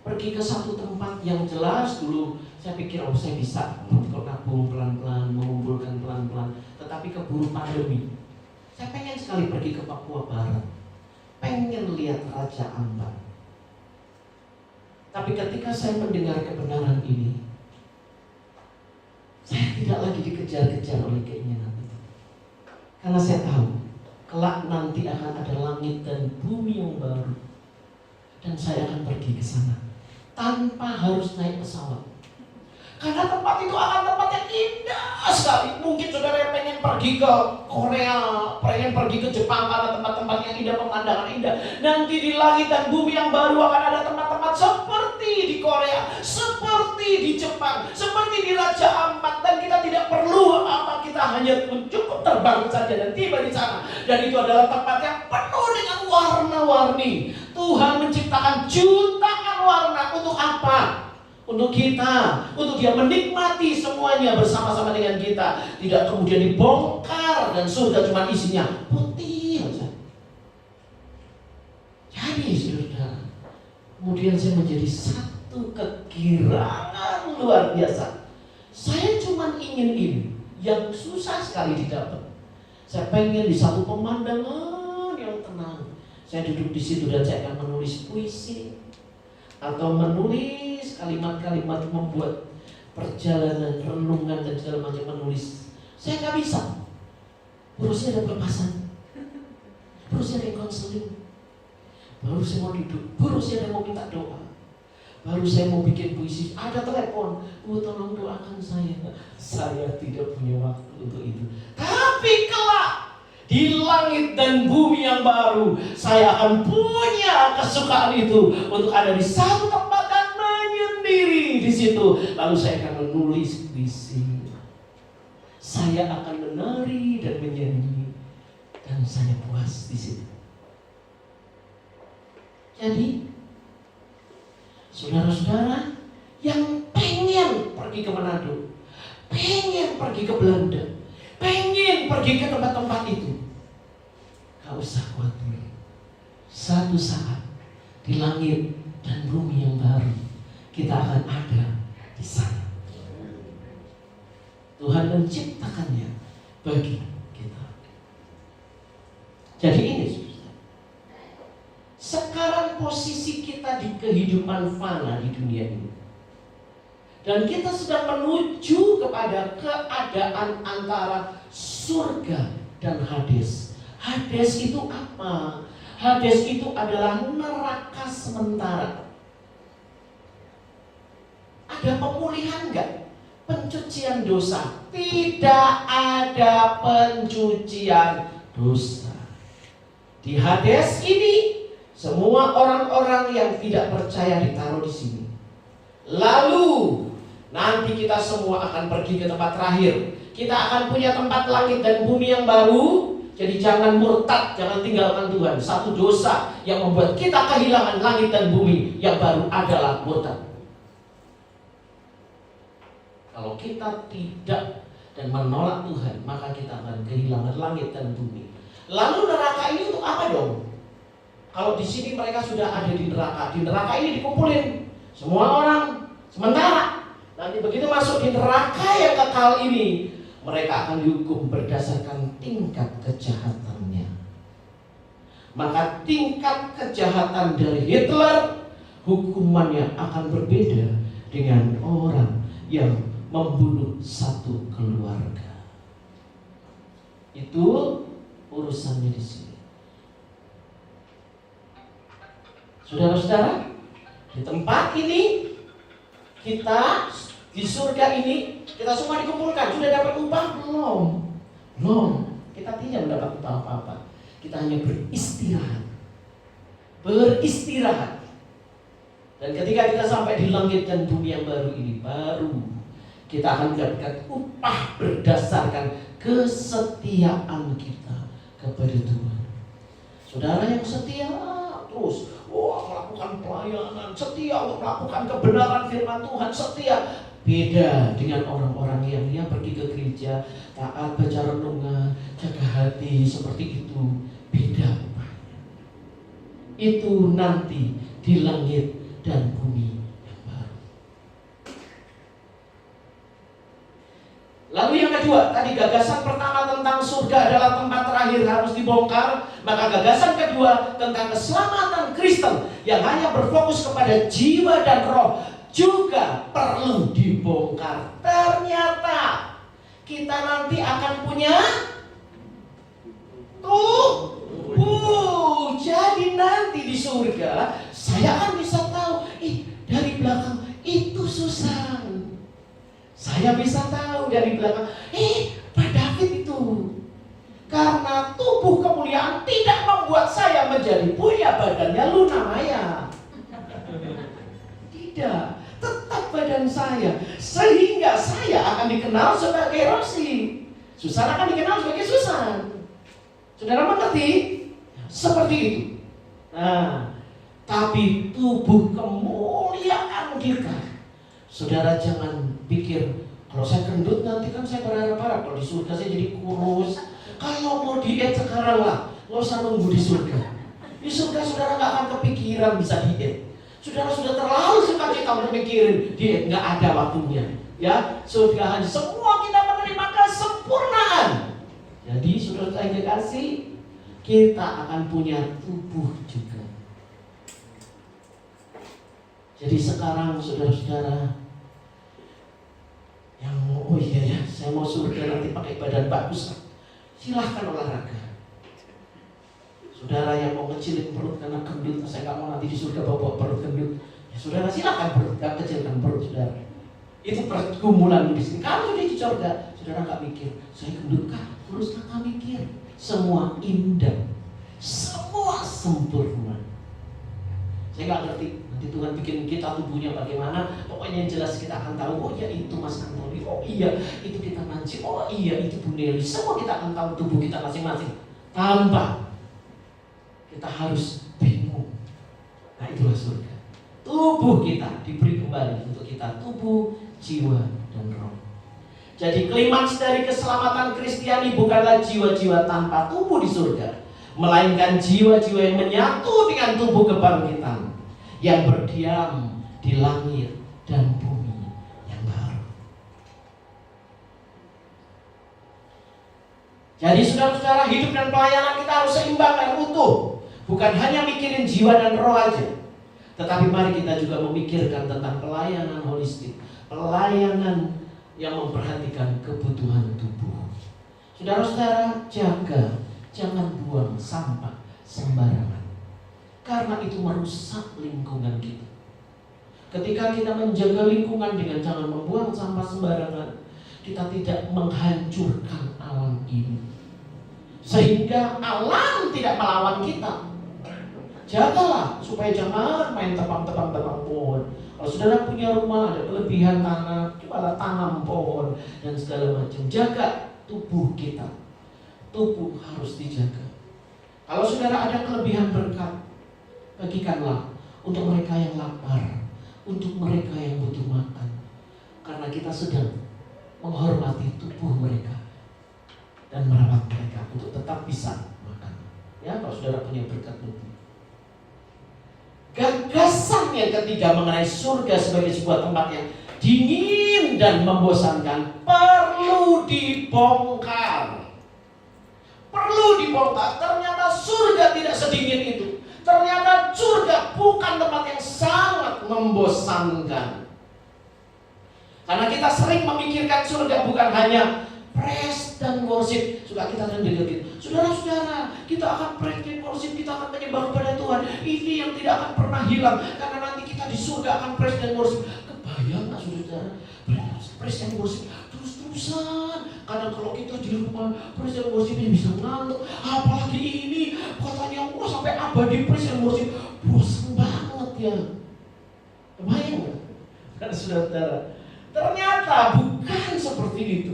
pergi ke satu tempat yang jelas. Dulu saya pikir saya bisa nabung pelan-pelan, mengumpulkan pelan-pelan, tetapi keburu pandemi. Saya pengen sekali pergi ke Papua Barat, pengen lihat Raja Ampat. Tapi ketika saya mendengar kebenaran ini, saya tidak lagi dikejar-kejar oleh keinginan itu. Karena saya tahu kelak nanti akan ada langit dan bumi yang baru, dan saya akan pergi ke sana tanpa harus naik pesawat. Karena tempat itu akan tempat yang indah sekali. Mungkin saudara yang pengen pergi ke Korea, pengen pergi ke Jepang karena tempat-tempat yang indah, pemandangan indah. Nanti di langit dan bumi yang baru akan ada tempat-tempat seperti di Korea, seperti di Jepang, seperti di Raja Ampat. Dan kita tidak perlu apa, kita hanya cukup terbang saja dan tiba di sana. Dan itu adalah tempat yang penuh dengan warna-warni. Tuhan menciptakan jutaan warna untuk apa? Untuk kita, untuk Dia menikmati semuanya bersama-sama dengan kita. Tidak kemudian dibongkar dan surga cuma isinya putih saja. Jadi saudara, kemudian saya menjadi satu kegirangan luar biasa. Saya cuma ingin ini yang susah sekali didapat. Saya pengen di satu pemandangan yang tenang. Saya duduk di situ dan saya akan menulis puisi atau menulis kalimat-kalimat, membuat perjalanan, renungan dan segala macam menulis. Saya nggak bisa. Harusnya ada pelepasan, harusnya ada konseling, baru saya mau duduk, baru saya mau minta doa, baru saya mau bikin puisi. Ada telepon, tolong doakan saya. Saya tidak punya waktu untuk itu. Tapi kelak di langit dan bumi yang baru, saya akan punya kesukaan itu untuk ada di satu tempat dan menyendiri di situ. Lalu saya akan menulis puisi. Saya akan menari dan menyanyi, dan saya puas di situ. Jadi, saudara-saudara yang pengen pergi ke Manado, pengen pergi ke Belanda, pengen pergi ke tempat-tempat itu, gak usah khawatir. Satu saat di langit dan bumi yang baru, kita akan ada di sana. Tuhan menciptakannya bagi kita. Jadi ini, sekarang posisi kita di kehidupan fana di dunia ini, dan kita sedang menuju kepada keadaan antara surga dan Hades. Hades itu apa? Hades itu adalah neraka sementara. Ada pemulihan enggak? Pencucian dosa? Tidak ada pencucian dosa. Di Hades ini, semua orang-orang yang tidak percaya ditaruh di sini. Lalu nanti kita semua akan pergi ke tempat terakhir. Kita akan punya tempat langit dan bumi yang baru. Jadi jangan murtad, jangan tinggalkan Tuhan. Satu dosa yang membuat kita kehilangan langit dan bumi yang baru adalah murtad. Kalau kita tidak dan menolak Tuhan, maka kita akan kehilangan langit dan bumi. Lalu neraka ini untuk apa dong? Kalau di sini mereka sudah ada di neraka ini dikumpulin semua orang sementara. Nanti begitu masuk di neraka yang kekal ini, mereka akan dihukum berdasarkan tingkat kejahatannya. Maka tingkat kejahatan dari Hitler, hukumannya akan berbeda dengan orang yang membunuh satu keluarga. Itu urusannya di sini. Saudara-saudara, di tempat ini kita, di surga ini kita semua dikumpulkan. Sudah dapat upah belum? Belum. Kita tidak mendapat upah apa-apa. Kita hanya beristirahat. Beristirahat. Dan ketika kita sampai di langit dan bumi yang baru ini, baru kita akan mendapatkan upah berdasarkan kesetiaan kita kepada Tuhan. Saudara yang setia terus melakukan pelayanan, setia untuk melakukan kebenaran firman Tuhan, setia. Beda dengan orang-orang yang pergi ke gereja, taat baca renungan, jaga hati seperti itu. Beda upahnya. Itu nanti di langit dan bumi. Lalu yang kedua, tadi gagasan pertama tentang surga adalah tempat terakhir harus dibongkar. Maka gagasan kedua tentang keselamatan Kristen yang hanya berfokus kepada jiwa dan roh juga perlu dibongkar. Ternyata kita nanti akan punya tubuh. Jadi nanti di surga saya akan bisa tahu, dari belakang itu susah. Saya bisa tahu dari belakang, Pak David itu. Karena tubuh kemuliaan tidak membuat saya menjadi punya badannya Luna Maya. Tidak, tetap badan saya. Sehingga saya akan dikenal sebagai Rosi. Susan akan dikenal sebagai Susan. Saudara mengerti? Seperti itu. Nah, tapi tubuh kemuliaan kita, saudara jangan pikir, kalau saya gendut nanti kan saya berharap-harap kalau di surga saya jadi kurus. Kalau mau diet sekarang lah, nggak usah nunggu di surga. Di surga saudara nggak akan kepikiran bisa diet. Saudara sudah terlalu suka kita untuk mikirin diet, nggak ada waktunya. Ya, surga semua kita menerima kesempurnaan. Jadi saudara saya dikasih, kita akan punya tubuh juga. Jadi sekarang saudara-saudara yang saya mau surga nanti pakai badan bagus, silahkan olahraga. Saudara yang mau ngecilin perut karena gendut, saya nggak mau nanti di surga bawa perut gendut, ya saudara silahkan perut, gak kecilkan perut saudara. Itu pergumulan di sini. Kalau sudah di surga, saudara nggak mikir saya gendut kah, terus nggak mikir. Semua indah, semua sempurna. Saya nggak ngerti nanti Tuhan bikin kita tubuhnya bagaimana. Pokoknya yang jelas kita akan tahu, oh iya itu Mas Antoni, oh iya itu kita Nancy, oh iya itu Bu Nelly. Semua kita akan tahu tubuh kita masing-masing. Tanpa kita harus bingung. Nah itulah surga. Tubuh kita diberi kembali untuk kita tubuh, jiwa, dan roh. Jadi klimaks dari keselamatan Kristiani bukanlah jiwa-jiwa tanpa tubuh di surga, melainkan jiwa-jiwa yang menyatu dengan tubuh kebangkitan yang berdiam di langit dan bumi yang baru. Jadi saudara-saudara, hidup dan pelayanan kita harus seimbang dan utuh. Bukan hanya mikirin jiwa dan roh aja, tetapi mari kita juga memikirkan tentang pelayanan holistik, pelayanan yang memperhatikan kebutuhan tubuh. Saudara-saudara, jaga, jangan buang sampah sembarangan, karena itu merusak lingkungan kita. Ketika kita menjaga lingkungan dengan jangan membuang sampah sembarangan, kita tidak menghancurkan alam ini, sehingga alam tidak melawan kita. Jagalah supaya jangan main tebang-tebang pohon. Kalau saudara punya rumah ada kelebihan tanah, cobalah tanam pohon dan segala macam. Jaga tubuh kita. tubuh harus dijaga. Kalau saudara ada kelebihan berkat, bagikanlah untuk mereka yang lapar, untuk mereka yang butuh makan. Karena kita sedang menghormati tubuh mereka dan merawat mereka untuk tetap bisa makan. Ya, kalau saudara punya berkat lebih. Gagasan yang ketiga mengenai surga sebagai sebuah tempat yang dingin dan membosankan perlu dibongkar. Perlu dibongkar. Ternyata surga tidak sedingin itu. Ternyata surga bukan tempat yang sangat membosankan. Karena kita sering memikirkan surga bukan hanya praise dan worship. Suka kita dengar gitu. Saudara-saudara, kita akan praise dan worship, kita akan menyembah kepada Tuhan. Ini yang tidak akan pernah hilang. Karena nanti kita di surga akan praise dan worship. Kebayang gak saudara? Praise dan worship terus-terusan. Kadang kalau kita di rumah praise dan worship bisa ngantuk. Apalagi ini katanya sampai abadi praise dan worship. Bosan banget ya. Kebayang gak? Karena saudara, ternyata bukan seperti itu.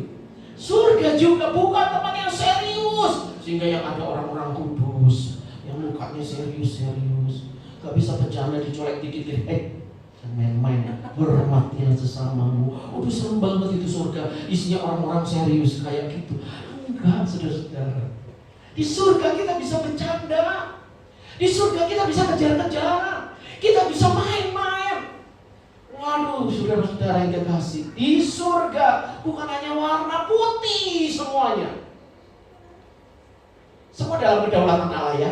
Surga juga bukan tempat yang serius, sehingga yang ada orang-orang kudus yang mukanya serius-serius, gak bisa bercanda, dicolek dikit, jangan main-main, hormatilah sesamamu. Udah serem banget itu surga, isinya orang-orang serius kayak gitu. Enggak, saudara-saudara. Di surga kita bisa bercanda, di surga kita bisa kejar-kejar, kita bisa main-main. Waduh, saudara-saudara yang kekasih, di surga bukan hanya warna putih semuanya. Semua dalam kedaulatan Allah ya.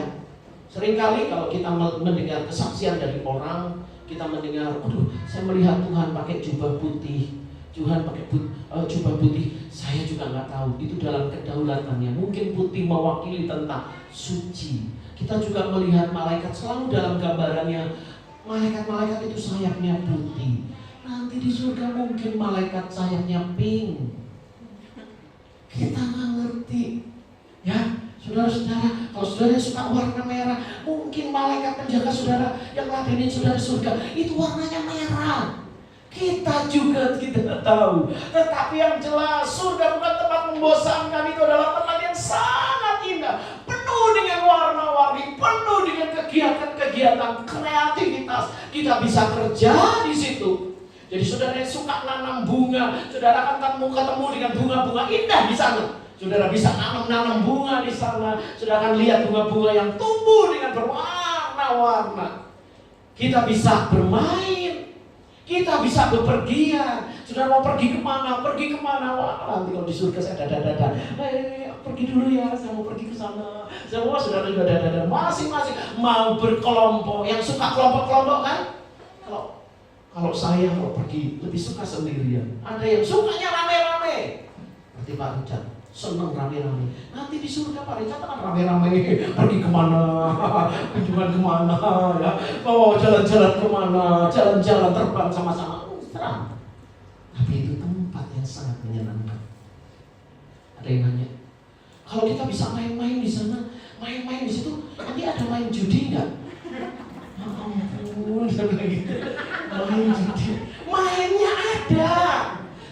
Seringkali kalau kita mendengar kesaksian dari orang, kita mendengar, aduh, saya melihat Tuhan pakai jubah putih, Tuhan pakai jubah putih. Saya juga nggak tahu itu dalam kedaulatannya. Mungkin putih mewakili tentang suci. Kita juga melihat malaikat selalu dalam gambarannya. Malaikat-malaikat itu sayapnya putih. Nanti di surga mungkin malaikat sayapnya pink. Kita nggak ngerti. Ya, saudara-saudara, kalau saudara suka warna merah, mungkin malaikat penjaga saudara yang ladenin saudara surga itu warnanya merah. Kita juga tidak tahu. Tetapi yang jelas, surga bukan tempat membosankan. Itu adalah tempat yang sangat indah, penuh dengan warna-warni, penuh dengan kegiatan-kegiatan kreativitas. Kita bisa kerja di situ. Jadi saudara yang suka nanam bunga, saudara akan ketemu dengan bunga-bunga indah di sana. Saudara bisa nanam bunga di sana. Saudara akan lihat bunga-bunga yang tumbuh dengan berwarna-warna. Kita bisa bermain. Kita bisa bepergian. Saudara mau pergi kemana? Pergi kemana? Wah, nanti kalau di surga saya dada-dada. Pergi dulu ya, saya mau pergi ke sana. Semua saudara juga dada-dada. Masing-masing mau berkelompok. Yang suka kelompok-kelompok kan? Kalau saya mau pergi lebih suka sendirian. Ada yang sukanya rame-rame. Berarti Pak Richard senang rame-rame. Nanti di surga Pak Richard akan rame-rame. Pergi kemana? Kunjungan kemana? Ya, oh jalan-jalan kemana? Jalan-jalan terbang sama-sama. Terang. Tapi itu tempat yang sangat menyenangkan. Ada yang nanya, kalau kita bisa main-main di sana, main-main di situ, nanti ada main judi nggak? Ampun, gitu. Main judi, mainnya ada.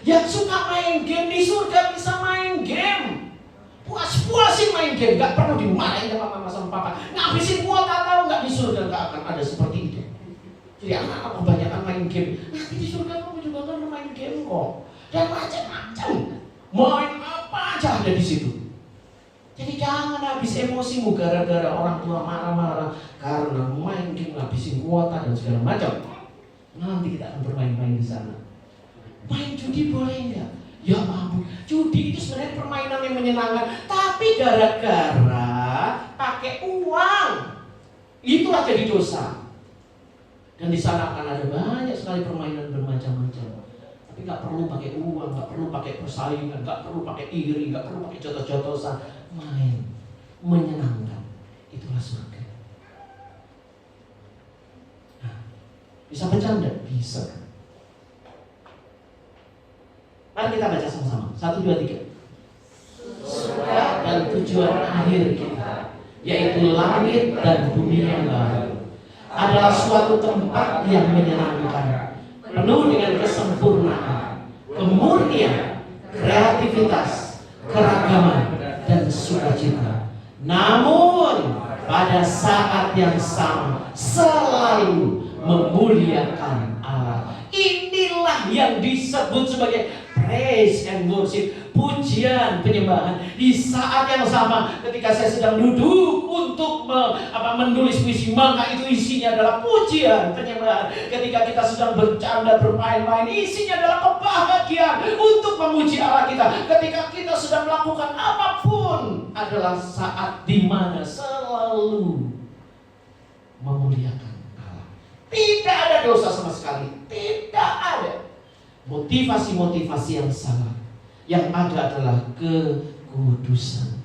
Yang suka main game di surga bisa main game. Puas-puasin main game, nggak perlu dimarahin sama mama sama papa. Ngabisin kuota tahu nggak, di surga nggak akan ada seperti itu. Jadi anak kebanyakan main game. Nanti di surga kamu juga kan main game kok. Dan macam-macam. Main apa aja ada di situ. Jadi jangan habis emosimu gara-gara orang tua marah-marah karena main game ngabisin kuota dan segala macam. Nanti kita akan bermain-main di sana. Main judi boleh enggak? Ya ampun, judi itu sebenarnya permainan yang menyenangkan, tapi gara-gara pakai uang, itulah jadi dosa. Dan di sana akan ada banyak sekali permainan bermacam-macam. Tapi nggak perlu pakai uang, nggak perlu pakai persaingan, nggak perlu pakai iri, nggak perlu pakai jotos-jotosan. Main, menyenangkan, itulah surga. Nah, bisa bercanda? Bisa. Mari kita baca sama-sama. 1, 2, 3. Surga dan tujuan akhir kita, yaitu langit dan bumi yang baru, adalah suatu tempat yang menyenangkan, penuh dengan kesempurnaan, kemurnian, kreativitas, keragaman, dan sukacita. Namun pada saat yang sama selalu memuliakan Allah. Inilah yang disebut sebagai praise and worship, pujian, penyembahan. Di saat yang sama ketika saya sedang duduk untuk menulis puisi, maka itu isinya adalah pujian, penyembahan. Ketika kita sedang bercanda, bermain-main, isinya adalah kebahagiaan untuk memuji Allah kita. Ketika kita sedang melakukan apapun, adalah saat di mana selalu memuliakan Allah. Tidak ada dosa sama sekali, tidak ada motivasi-motivasi yang salah. Yang ada adalah kekudusan.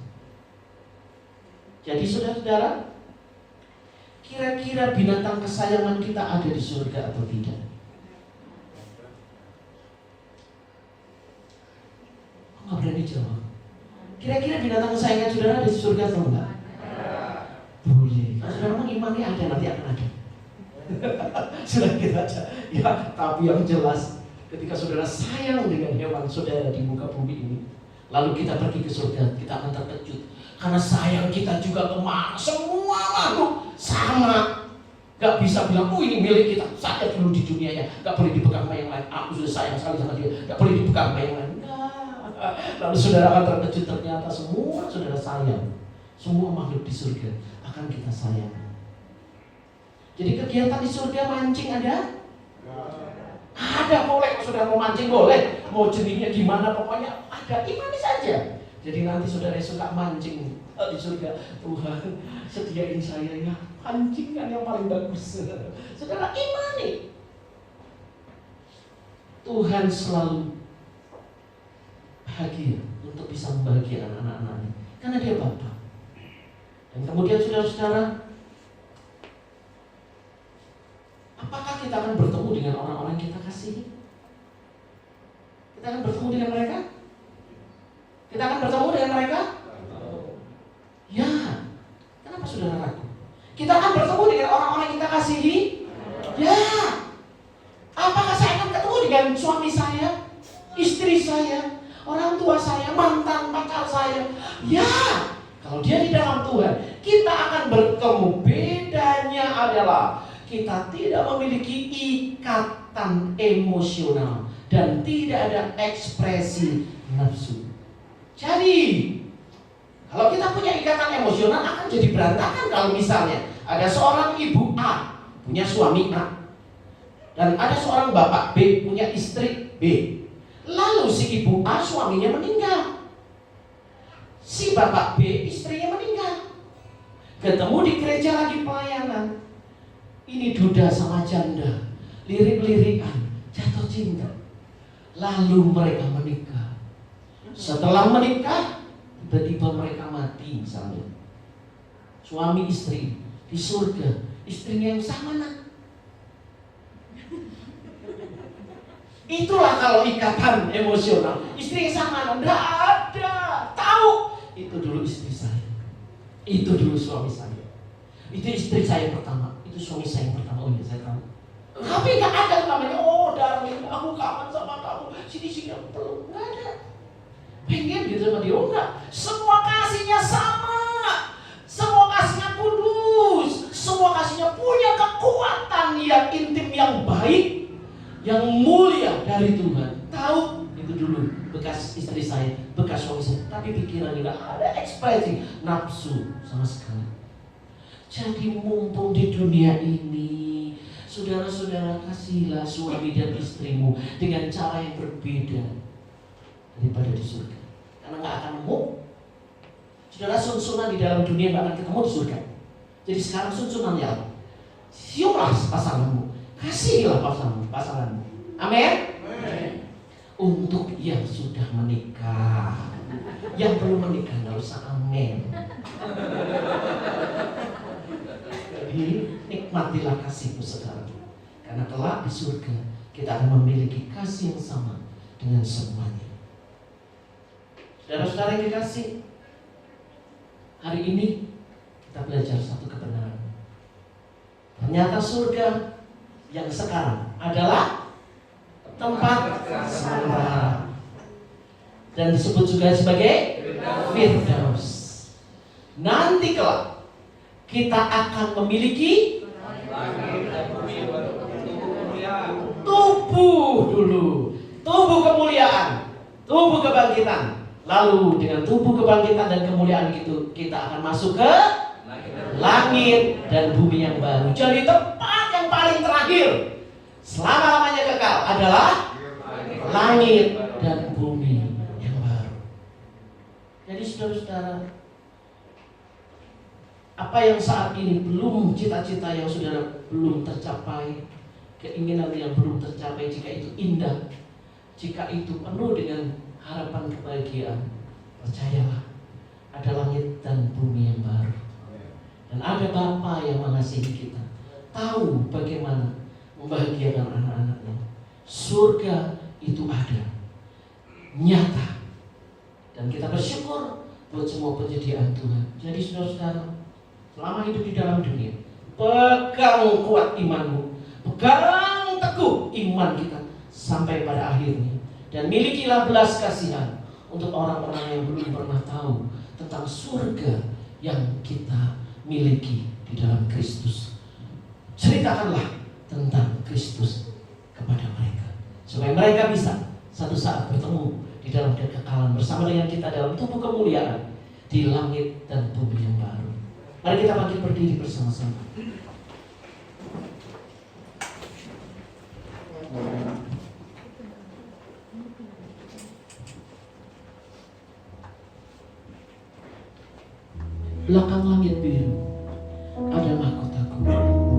Jadi saudara-saudara, kira-kira binatang kesayangan kita ada di surga atau tidak? Nggak berani jawab. Kira-kira binatang kesayangan saudara ada di surga atau enggak? Boleh. Kalau saudara mengimani ada, nanti akan ada. Sudah kita aja. Ya, tapi yang jelas ketika saudara sayang dengan hewan saudara di muka bumi ini, lalu kita pergi ke surga, kita akan terkejut. Karena sayang kita juga kemana? Semua makhluk sama. Gak bisa bilang, oh ini milik kita, saja dulu di dunianya. Gak boleh dipegang sama yang lain. Aku sudah sayang sekali sama dia, gak boleh dipegang sama yang lain. Lalu saudara akan terkejut, ternyata semua saudara sayang. Semua makhluk di surga akan kita sayang. Jadi kegiatan di surga mancing ada? Ada, boleh. Kalau saudara mau mancing boleh. Mau jenisnya gimana pokoknya ada, imani saja. Jadi nanti saudara suka mancing di surga, Tuhan sediain saya ya pancingan yang paling bagus. Saudara imani, Tuhan selalu bahagia untuk bisa membahagiakan anak-anaknya, karena dia Bapa. Dan kemudian saudara-saudara, apakah kita akan bertemu dengan orang-orang yang kita kasihi? Kita akan bertemu dengan mereka? Kita akan bertemu dengan mereka? Ya. Kenapa saudara ragu? Kita akan bertemu dengan orang-orang yang kita kasihi? Ya. Apakah saya akan ketemu dengan suami saya, istri saya, orang tua saya, mantan pacar saya? Ya. Kalau dia di dalam Tuhan, kita akan bertemu. Bedanya adalah kita tidak memiliki ikatan emosional dan tidak ada ekspresi nafsu. Jadi, kalau kita punya ikatan emosional akan jadi berantakan. Kalau misalnya ada seorang ibu A punya suami A, dan ada seorang bapak B punya istri B. Lalu si ibu A suaminya meninggal, si bapak B istrinya meninggal. Ketemu di gereja lagi pelayanan. Ini duda sama janda, lirik-lirikan, jatuh cinta. Lalu mereka menikah. Setelah menikah, tiba-tiba mereka mati misalnya. Suami istri di surga, istrinya yang sama nak. Itulah kalau ikatan emosional. Istri yang sama, enggak ada. Tahu, itu dulu istri saya, itu dulu suami saya, itu istri saya pertama, itu suami saya yang pertama. Oh iya saya tahu. Tapi nggak ada namanya, oh darling, aku kangen sama kamu, sini aku peluk. Nggak ada. Pengen gitu sama dia, oh enggak. Semua kasihnya sama, semua kasihnya kudus, semua kasihnya punya kekuatan yang intim, yang baik, yang mulia dari Tuhan. Tahu, itu dulu bekas istri saya, bekas suami saya. Tapi pikirannya nggak ada ekspresi nafsu sama sekali. Jadi mumpung di dunia ini, saudara-saudara, kasihlah suami dan istrimu dengan cara yang berbeda daripada di surga. Karena nggak akan nemu. Saudara, sun-sunan di dalam dunia nggak akan ketemu di surga. Jadi sekarang sun-sunannya apa? Siumlah pasanganmu, kasihilah pasanganmu. Amin. Untuk yang sudah menikah, yang belum menikah nggak usah amin. Jadi nikmatilah kasihmu saudara, karena kelak di surga kita akan memiliki kasih yang sama dengan semuanya. Saudara-saudara yang dikasih, hari ini kita belajar satu kebenaran. Ternyata surga yang sekarang adalah tempat sementara dan disebut juga sebagai Firdaus. kita akan memiliki tubuh dulu, tubuh kemuliaan, tubuh kebangkitan. Lalu dengan tubuh kebangkitan dan kemuliaan itu kita akan masuk ke langit dan bumi yang baru. Jadi tempat yang paling terakhir selama-lamanya kekal adalah langit dan bumi yang baru. Jadi saudara-saudara, apa yang saat ini belum, cita-cita yang saudara belum tercapai, keinginan yang belum tercapai, jika itu indah, jika itu penuh dengan harapan kebahagiaan, percayalah ada langit dan bumi yang baru. Dan ada Bapa yang mengasihi kita, tahu bagaimana membahagiakan anak-anaknya. Surga itu ada, nyata. Dan kita bersyukur buat semua penyediaan Tuhan. Jadi saudara-saudara, selama hidup di dalam dunia, pegang kuat imanmu, pegang teguh iman kita sampai pada akhirnya. Dan milikilah belas kasihan untuk orang-orang yang belum pernah tahu tentang surga yang kita miliki di dalam Kristus. Ceritakanlah tentang Kristus kepada mereka, supaya mereka bisa satu saat bertemu di dalam kekekalan bersama dengan kita dalam tubuh kemuliaan di langit dan bumi yang baru. Mari kita bangkit berdiri bersama-sama. Belakang langit biru ada mahkotaku. Mahkotaku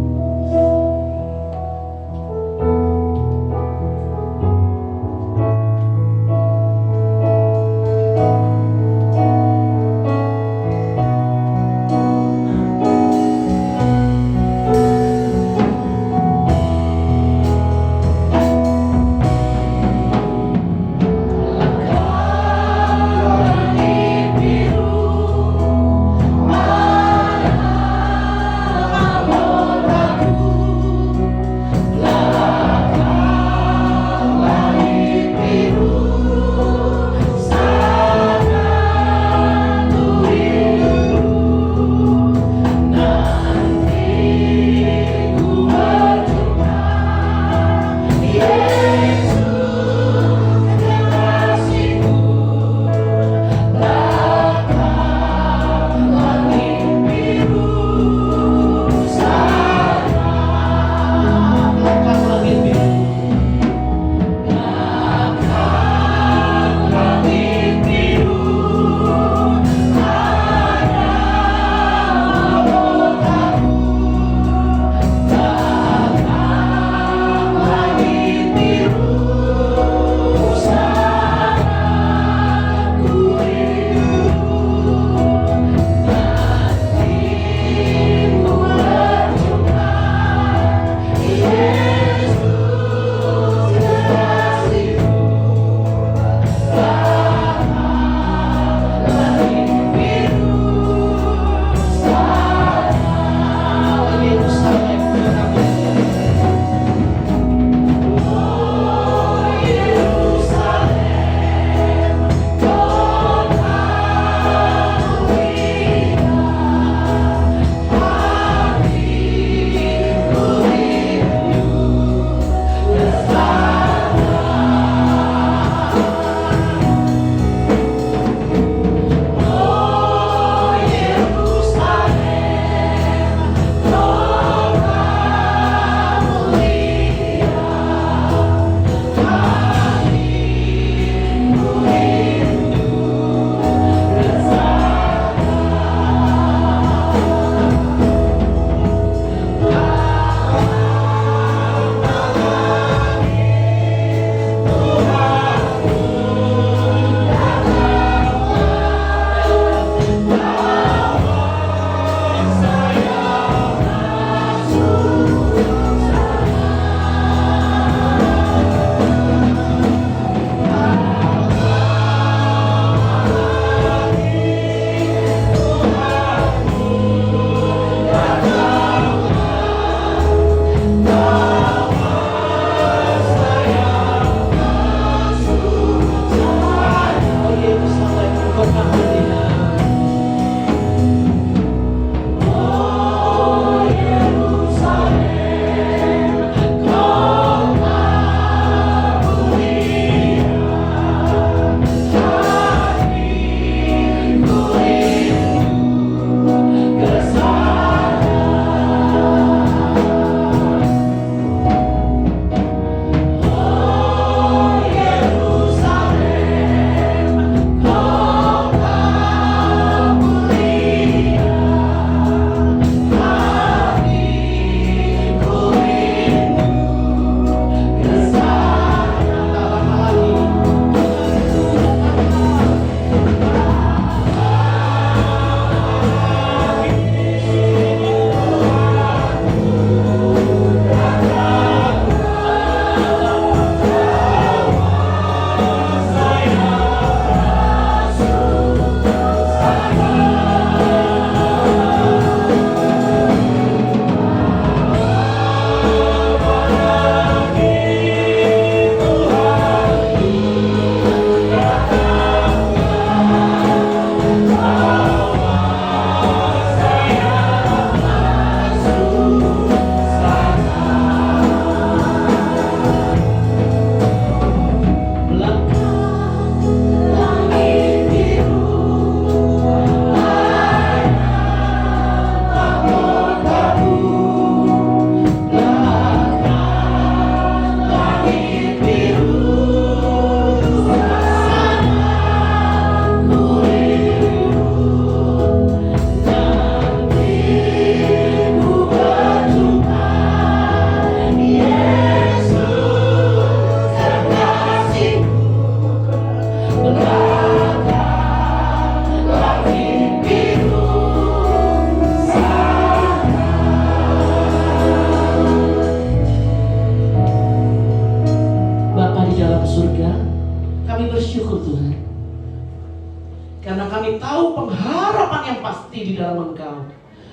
pasti di dalam Engkau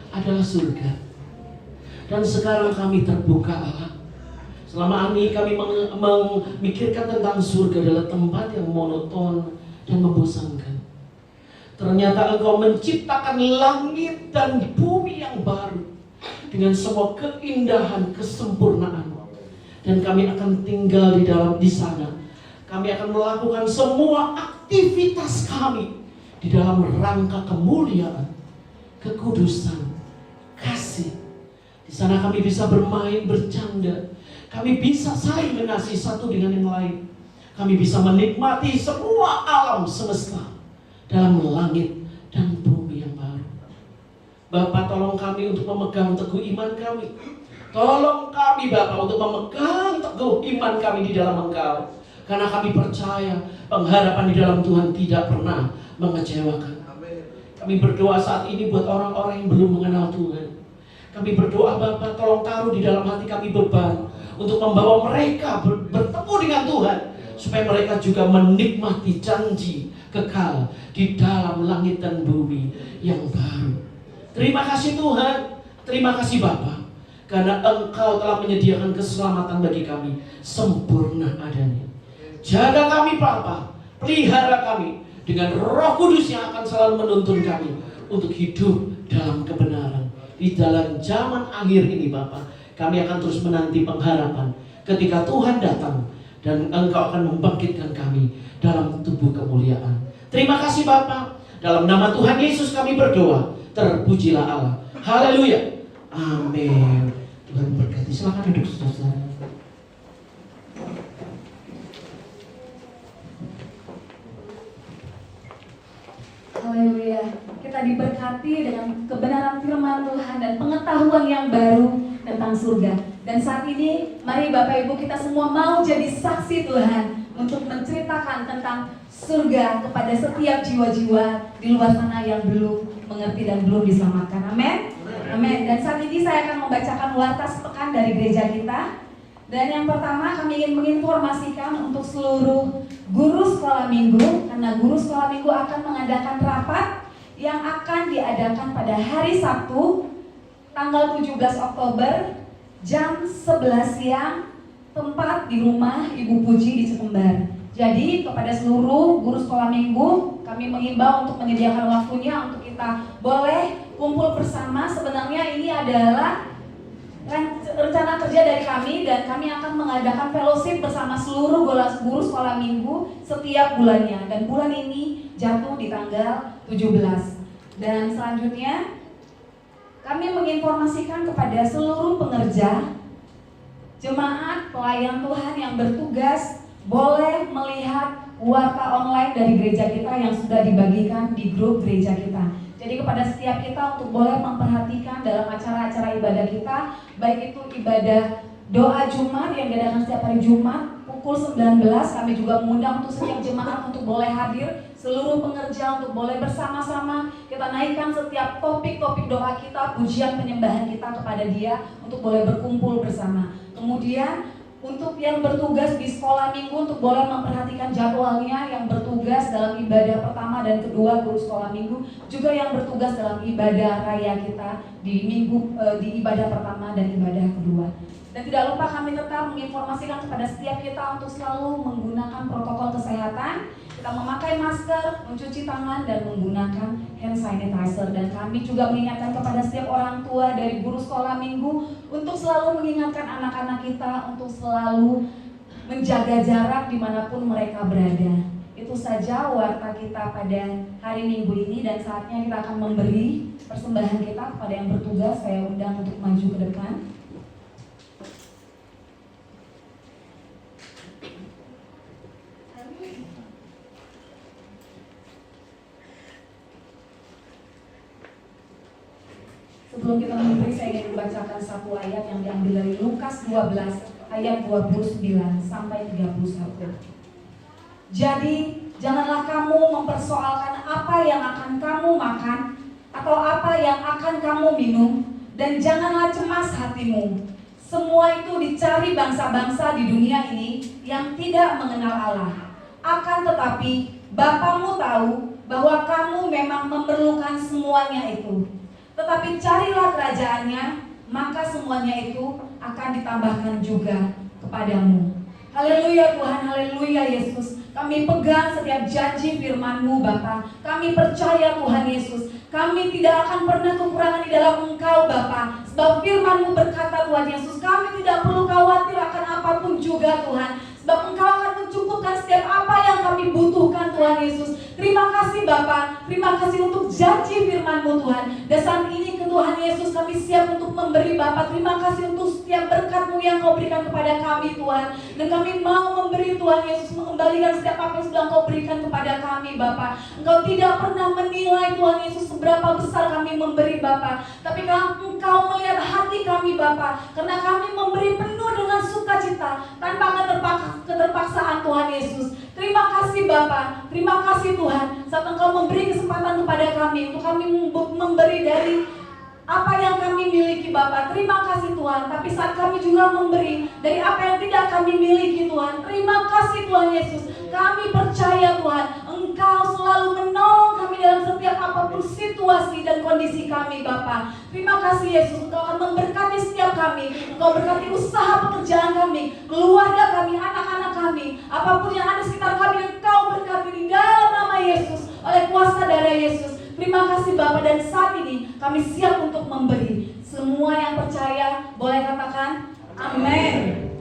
adalah surga. Dan sekarang kami terbuka Allah. Selama ini kami memikirkan tentang surga adalah tempat yang monoton dan membosankan. Ternyata Engkau menciptakan langit dan bumi yang baru dengan semua keindahan, kesempurnaan. Dan kami akan tinggal di sana. Kami akan melakukan semua aktivitas kami di dalam rangka kemuliaan, kekudusan, kasih. Di sana kami bisa bermain, bercanda. Kami bisa saling mengasihi satu dengan yang lain. Kami bisa menikmati semua alam semesta dalam langit dan bumi yang baru. Bapa, tolong kami untuk memegang teguh iman kami. Tolong kami Bapa untuk memegang teguh iman kami di dalam Engkau. Karena kami percaya pengharapan di dalam Tuhan tidak pernah mengecewakan. Kami berdoa saat ini buat orang-orang yang belum mengenal Tuhan. Kami berdoa Bapa, tolong taruh di dalam hati kami beban untuk membawa mereka bertemu dengan Tuhan, supaya mereka juga menikmati janji kekal di dalam langit dan bumi yang baru. Terima kasih Tuhan, terima kasih Bapa, karena Engkau telah menyediakan keselamatan bagi kami sempurna adanya. Jaga kami Bapa, pelihara kami dengan Roh Kudus yang akan selalu menuntun kami untuk hidup dalam kebenaran. Di dalam zaman akhir ini Bapa, kami akan terus menanti pengharapan ketika Tuhan datang dan Engkau akan membangkitkan kami dalam tubuh kemuliaan. Terima kasih Bapa, dalam nama Tuhan Yesus kami berdoa. Terpujilah Allah. Haleluya. Amin. Tuhan berkati. Silakan duduk saudara. Haleluya. Kita diberkati dengan kebenaran firman Tuhan dan pengetahuan yang baru tentang surga. Dan saat ini, mari Bapak Ibu kita semua mau jadi saksi Tuhan untuk menceritakan tentang surga kepada setiap jiwa-jiwa di luar sana yang belum mengerti dan belum diselamatkan. Amin. Amin. Dan saat ini saya akan membacakan warta sepekan dari gereja kita. Dan yang pertama kami ingin menginformasikan untuk seluruh guru sekolah minggu, karena guru sekolah minggu akan mengadakan rapat yang akan diadakan pada hari Sabtu tanggal 17 Oktober jam 11 siang, tempat di rumah Ibu Puji di Cikembar. Jadi kepada seluruh guru sekolah minggu kami mengimbau untuk menyediakan waktunya untuk kita boleh kumpul bersama. Sebenarnya ini adalah rencana kerja dari kami, dan kami akan mengadakan fellowship bersama seluruh guru sekolah minggu setiap bulannya, dan bulan ini jatuh di tanggal 17. Dan selanjutnya kami menginformasikan kepada seluruh pengerja, jemaat, pelayan Tuhan yang bertugas boleh melihat warta online dari gereja kita yang sudah dibagikan di grup gereja kita. Jadi kepada setiap kita untuk boleh memperhatikan dalam acara-acara ibadah kita, baik itu ibadah doa Jumat yang diadakan setiap hari Jumat pukul 19, kami juga mengundang untuk setiap jemaat untuk boleh hadir, seluruh pengerja untuk boleh bersama-sama kita naikkan setiap topik-topik doa kita, pujian penyembahan kita kepada Dia untuk boleh berkumpul bersama. Kemudian untuk yang bertugas di sekolah minggu untuk boleh memperhatikan jadwalnya, yang bertugas dalam ibadah pertama dan kedua guru sekolah minggu, juga yang bertugas dalam ibadah raya kita di minggu di ibadah pertama dan ibadah kedua. Dan tidak lupa kami tetap menginformasikan kepada setiap kita untuk selalu menggunakan protokol kesehatan. Kita memakai masker, mencuci tangan, dan menggunakan hand sanitizer. Dan kami juga mengingatkan kepada setiap orang tua dari guru sekolah minggu untuk selalu mengingatkan anak-anak kita untuk selalu menjaga jarak dimanapun mereka berada. Itu saja warta kita pada hari Minggu ini, dan saatnya kita akan memberi persembahan kita kepada yang bertugas. Saya undang untuk maju ke depan. Sebelum kita memberi, saya ingin membacakan satu ayat yang diambil dari Lukas 12 ayat 29 sampai 31. Jadi, janganlah kamu mempersoalkan apa yang akan kamu makan atau apa yang akan kamu minum, dan janganlah cemas hatimu. Semua itu dicari bangsa-bangsa di dunia ini yang tidak mengenal Allah. Akan tetapi, Bapamu tahu bahwa kamu memang memerlukan semuanya itu. Tetapi carilah kerajaannya, maka semuanya itu akan ditambahkan juga kepadamu. Haleluya Tuhan, haleluya Yesus. Kami pegang setiap janji firman-Mu Bapa. Kami percaya Tuhan Yesus, kami tidak akan pernah kekurangan di dalam Engkau Bapa. Sebab firman-Mu berkata Tuhan Yesus, kami tidak perlu khawatir akan apapun juga Tuhan. Sebab Engkau akan mencukupkan setiap apa yang kami butuhkan Tuhan Yesus. Terima kasih Bapa, terima kasih untuk janji firman-Mu Tuhan. Dan saat ini ke Tuhan Yesus kami siap untuk memberi Bapa. Terima kasih untuk setiap berkat-Mu yang Kau berikan kepada kami Tuhan. Dan kami mau memberi Tuhan Yesus, mengembalikan setiap apa yang sudah Kau berikan kepada kami Bapa. Engkau tidak pernah menilai Tuhan Yesus seberapa besar kami memberi Bapa. Tapi Engkau melihat hati kami Bapa. Karena kami memberi penuh dengan sukacita, tanpa keterpaksaan Tuhan Yesus. Terima kasih Bapa, terima kasih Tuhan. Saat Engkau memberi kesempatan kepada kami untuk kami memberi dari apa yang kami miliki Bapa, terima kasih Tuhan. Tapi saat kami juga memberi dari apa yang tidak kami miliki Tuhan, terima kasih Tuhan Yesus. Kami percaya Tuhan, Engkau selalu menolong kami dalam setiap apapun situasi dan kondisi kami Bapa. Terima kasih Yesus, Engkau akan memberkati setiap kami. Engkau berkati usaha pekerjaan kami, keluarga kami, anak-anak kami, apapun yang ada sekitar kami, Engkau berkati di dalam nama Yesus, oleh kuasa darah Yesus. Terima kasih Bapa, dan saat ini kami siap untuk memberi. Semua yang percaya boleh katakan amin.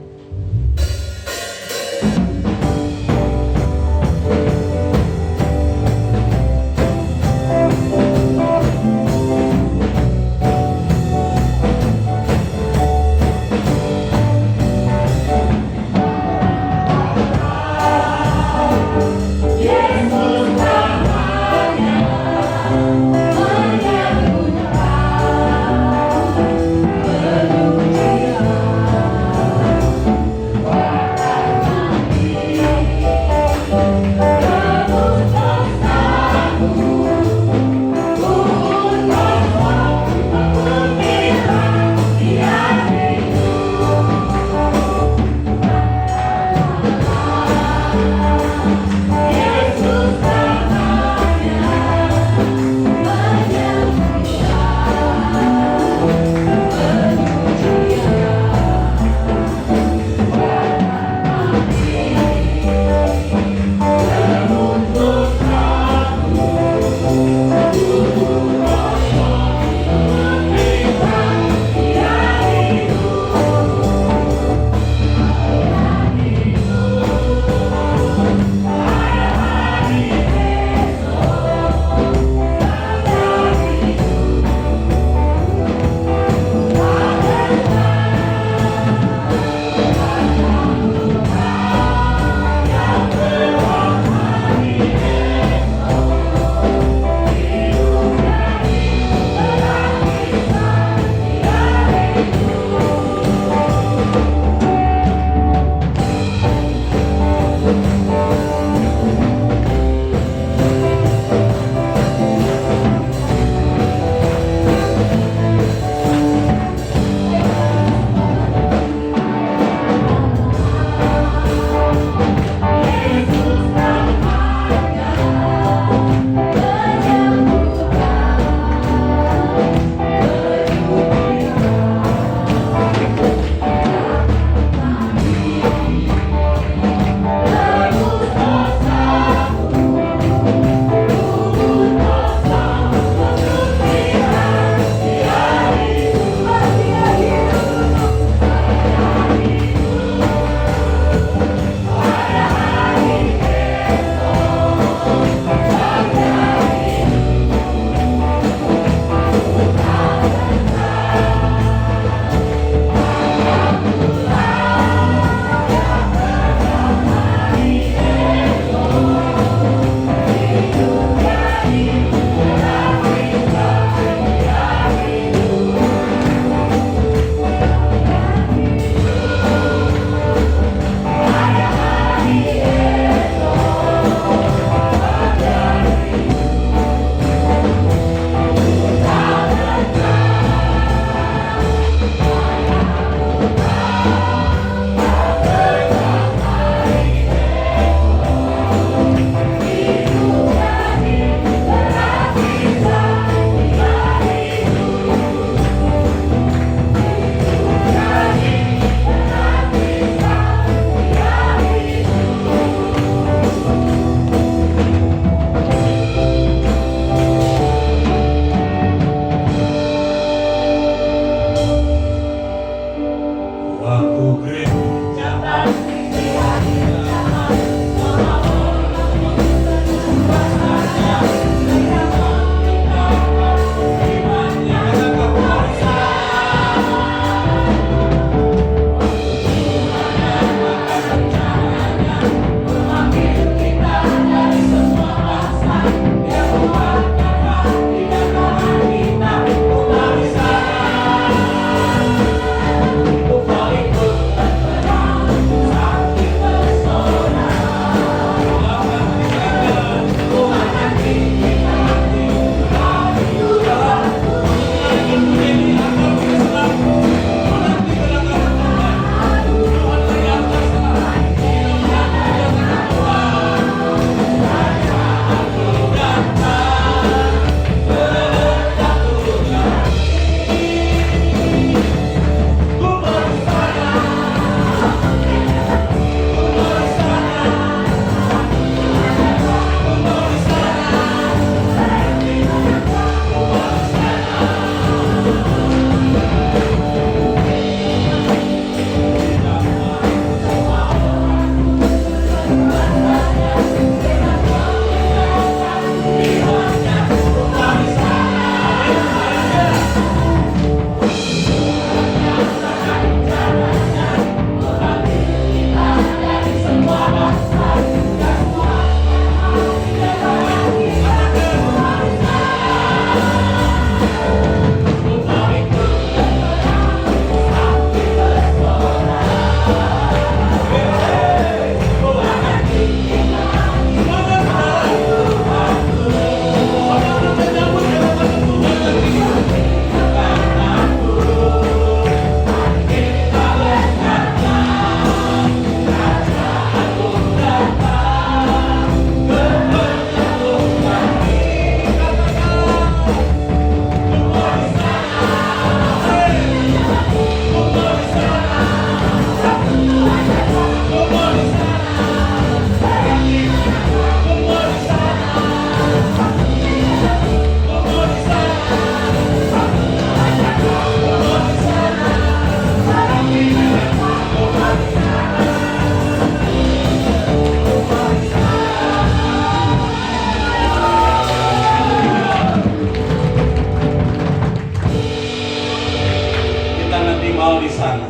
kekal di sana.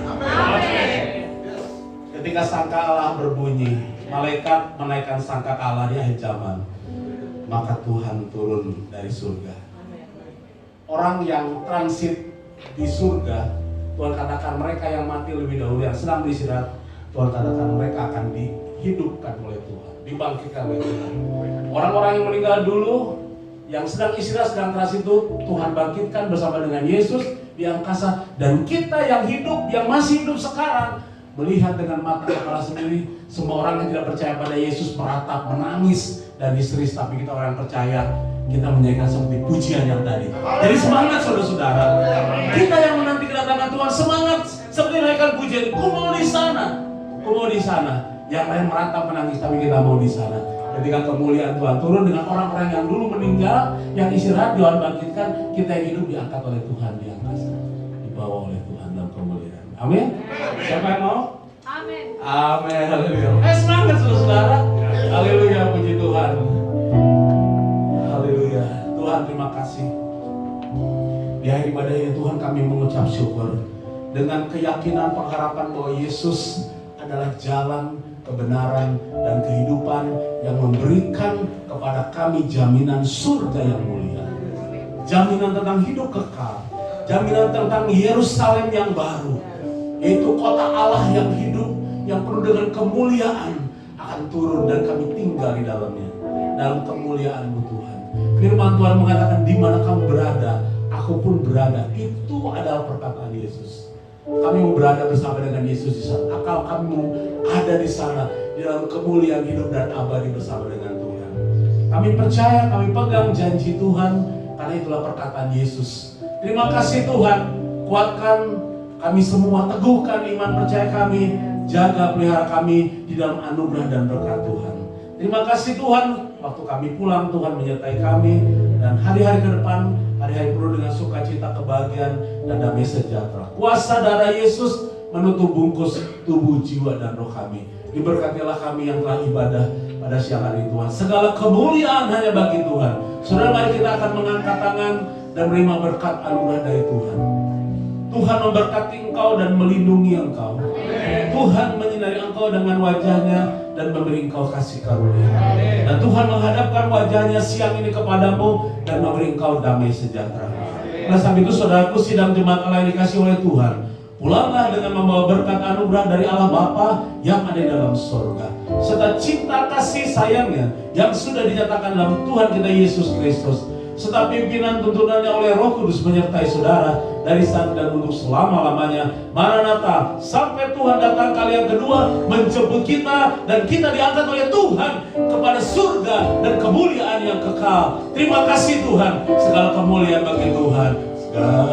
Ketika sangkakala berbunyi, malaikat menaikkan sangkakala di akhir zaman, maka Tuhan turun dari surga. Orang yang transit di surga, Tuhan katakan mereka yang mati lebih dahulu, yang sedang beristirahat, Tuhan katakan mereka akan dihidupkan oleh Tuhan, dibangkitkan oleh Tuhan. Orang-orang yang meninggal dulu, yang sedang istirahat, sedang transit itu, Tuhan bangkitkan bersama dengan Yesus di angkasa. Dan kita yang hidup, yang masih hidup sekarang, melihat dengan mata kepala sendiri, semua orang yang tidak percaya pada Yesus meratap, menangis dan histeris. Tapi kita orang yang percaya, kita menyanyikan seperti pujian yang tadi. Jadi semangat saudara-saudara, kita yang menanti kedatangan Tuhan, semangat seperti menaikkan pujian. Ku mau di sana, ku mau di sana. Yang lain meratap menangis, tapi kita mau di sana. Ketika kemuliaan Tuhan turun dengan orang-orang yang dulu meninggal, yang istirahat, Tuhan bangkitkan. Kita yang hidup diangkat oleh Tuhan di angkasa, dibawa oleh Tuhan dalam kemuliaan. Amin. Siapa yang mau? Amin. Amin. Haleluya. Semangat saudara-saudara. Haleluya, puji Tuhan. Haleluya. Tuhan, terima kasih. Di akhir ibadah ini Tuhan, kami mengucap syukur dengan keyakinan pengharapan bahwa Yesus adalah jalan, kebenaran, dan kehidupan yang memberikan kepada kami jaminan surga yang mulia, jaminan tentang hidup kekal, jaminan tentang Yerusalem yang baru, yaitu kota Allah yang hidup, yang penuh dengan kemuliaan akan turun dan kami tinggal di dalamnya, dalam kemuliaan-Mu Tuhan. Firman Tuhan mengatakan, di mana kamu berada, aku pun berada. Itu adalah perkataan Yesus. Kami mau berada bersama dengan Yesus di sana. Akal kami mau ada di sana, di dalam kemuliaan hidup dan abadi bersama dengan Tuhan. Kami percaya, kami pegang janji Tuhan, karena itulah perkataan Yesus. Terima kasih Tuhan, kuatkan kami semua, teguhkan iman percaya kami, jaga pelihara kami di dalam anugerah dan berkat Tuhan. Terima kasih Tuhan, waktu kami pulang Tuhan menyertai kami, dan hari-hari ke depan, hari-hari penuh dengan sukacita, kebahagiaan, dan damai sejahtera. Kuasa darah Yesus menutup bungkus tubuh, jiwa, dan roh kami. Diberkatilah kami yang telah ibadah pada siang hari Tuhan. Segala kemuliaan hanya bagi Tuhan. Saudara, mari kita akan mengangkat tangan dan menerima berkat anugerah dari Tuhan. Tuhan memberkati engkau dan melindungi engkau. Tuhan menyinari engkau dengan wajahnya dan memberi engkau kasih karunia. Dan Tuhan menghadapkan wajahnya siang ini kepadamu dan memberi engkau damai sejahtera. Oleh sebab itu saudaraku, sidang jemaat Allah yang dikasih oleh Tuhan, pulanglah dengan membawa berkat anugerah dari Allah Bapa yang ada di dalam surga, serta cinta kasih sayangnya yang sudah dinyatakan dalam Tuhan kita Yesus Kristus, serta pimpinan tuntunannya oleh Roh Kudus menyertai saudara dari saat dan untuk selama-lamanya. Maranatha, sampai Tuhan datang kali yang kedua menjemput kita dan kita diangkat oleh Tuhan kepada surga dan kemuliaan yang kekal. Terima kasih Tuhan, segala kemuliaan bagi Tuhan. Segala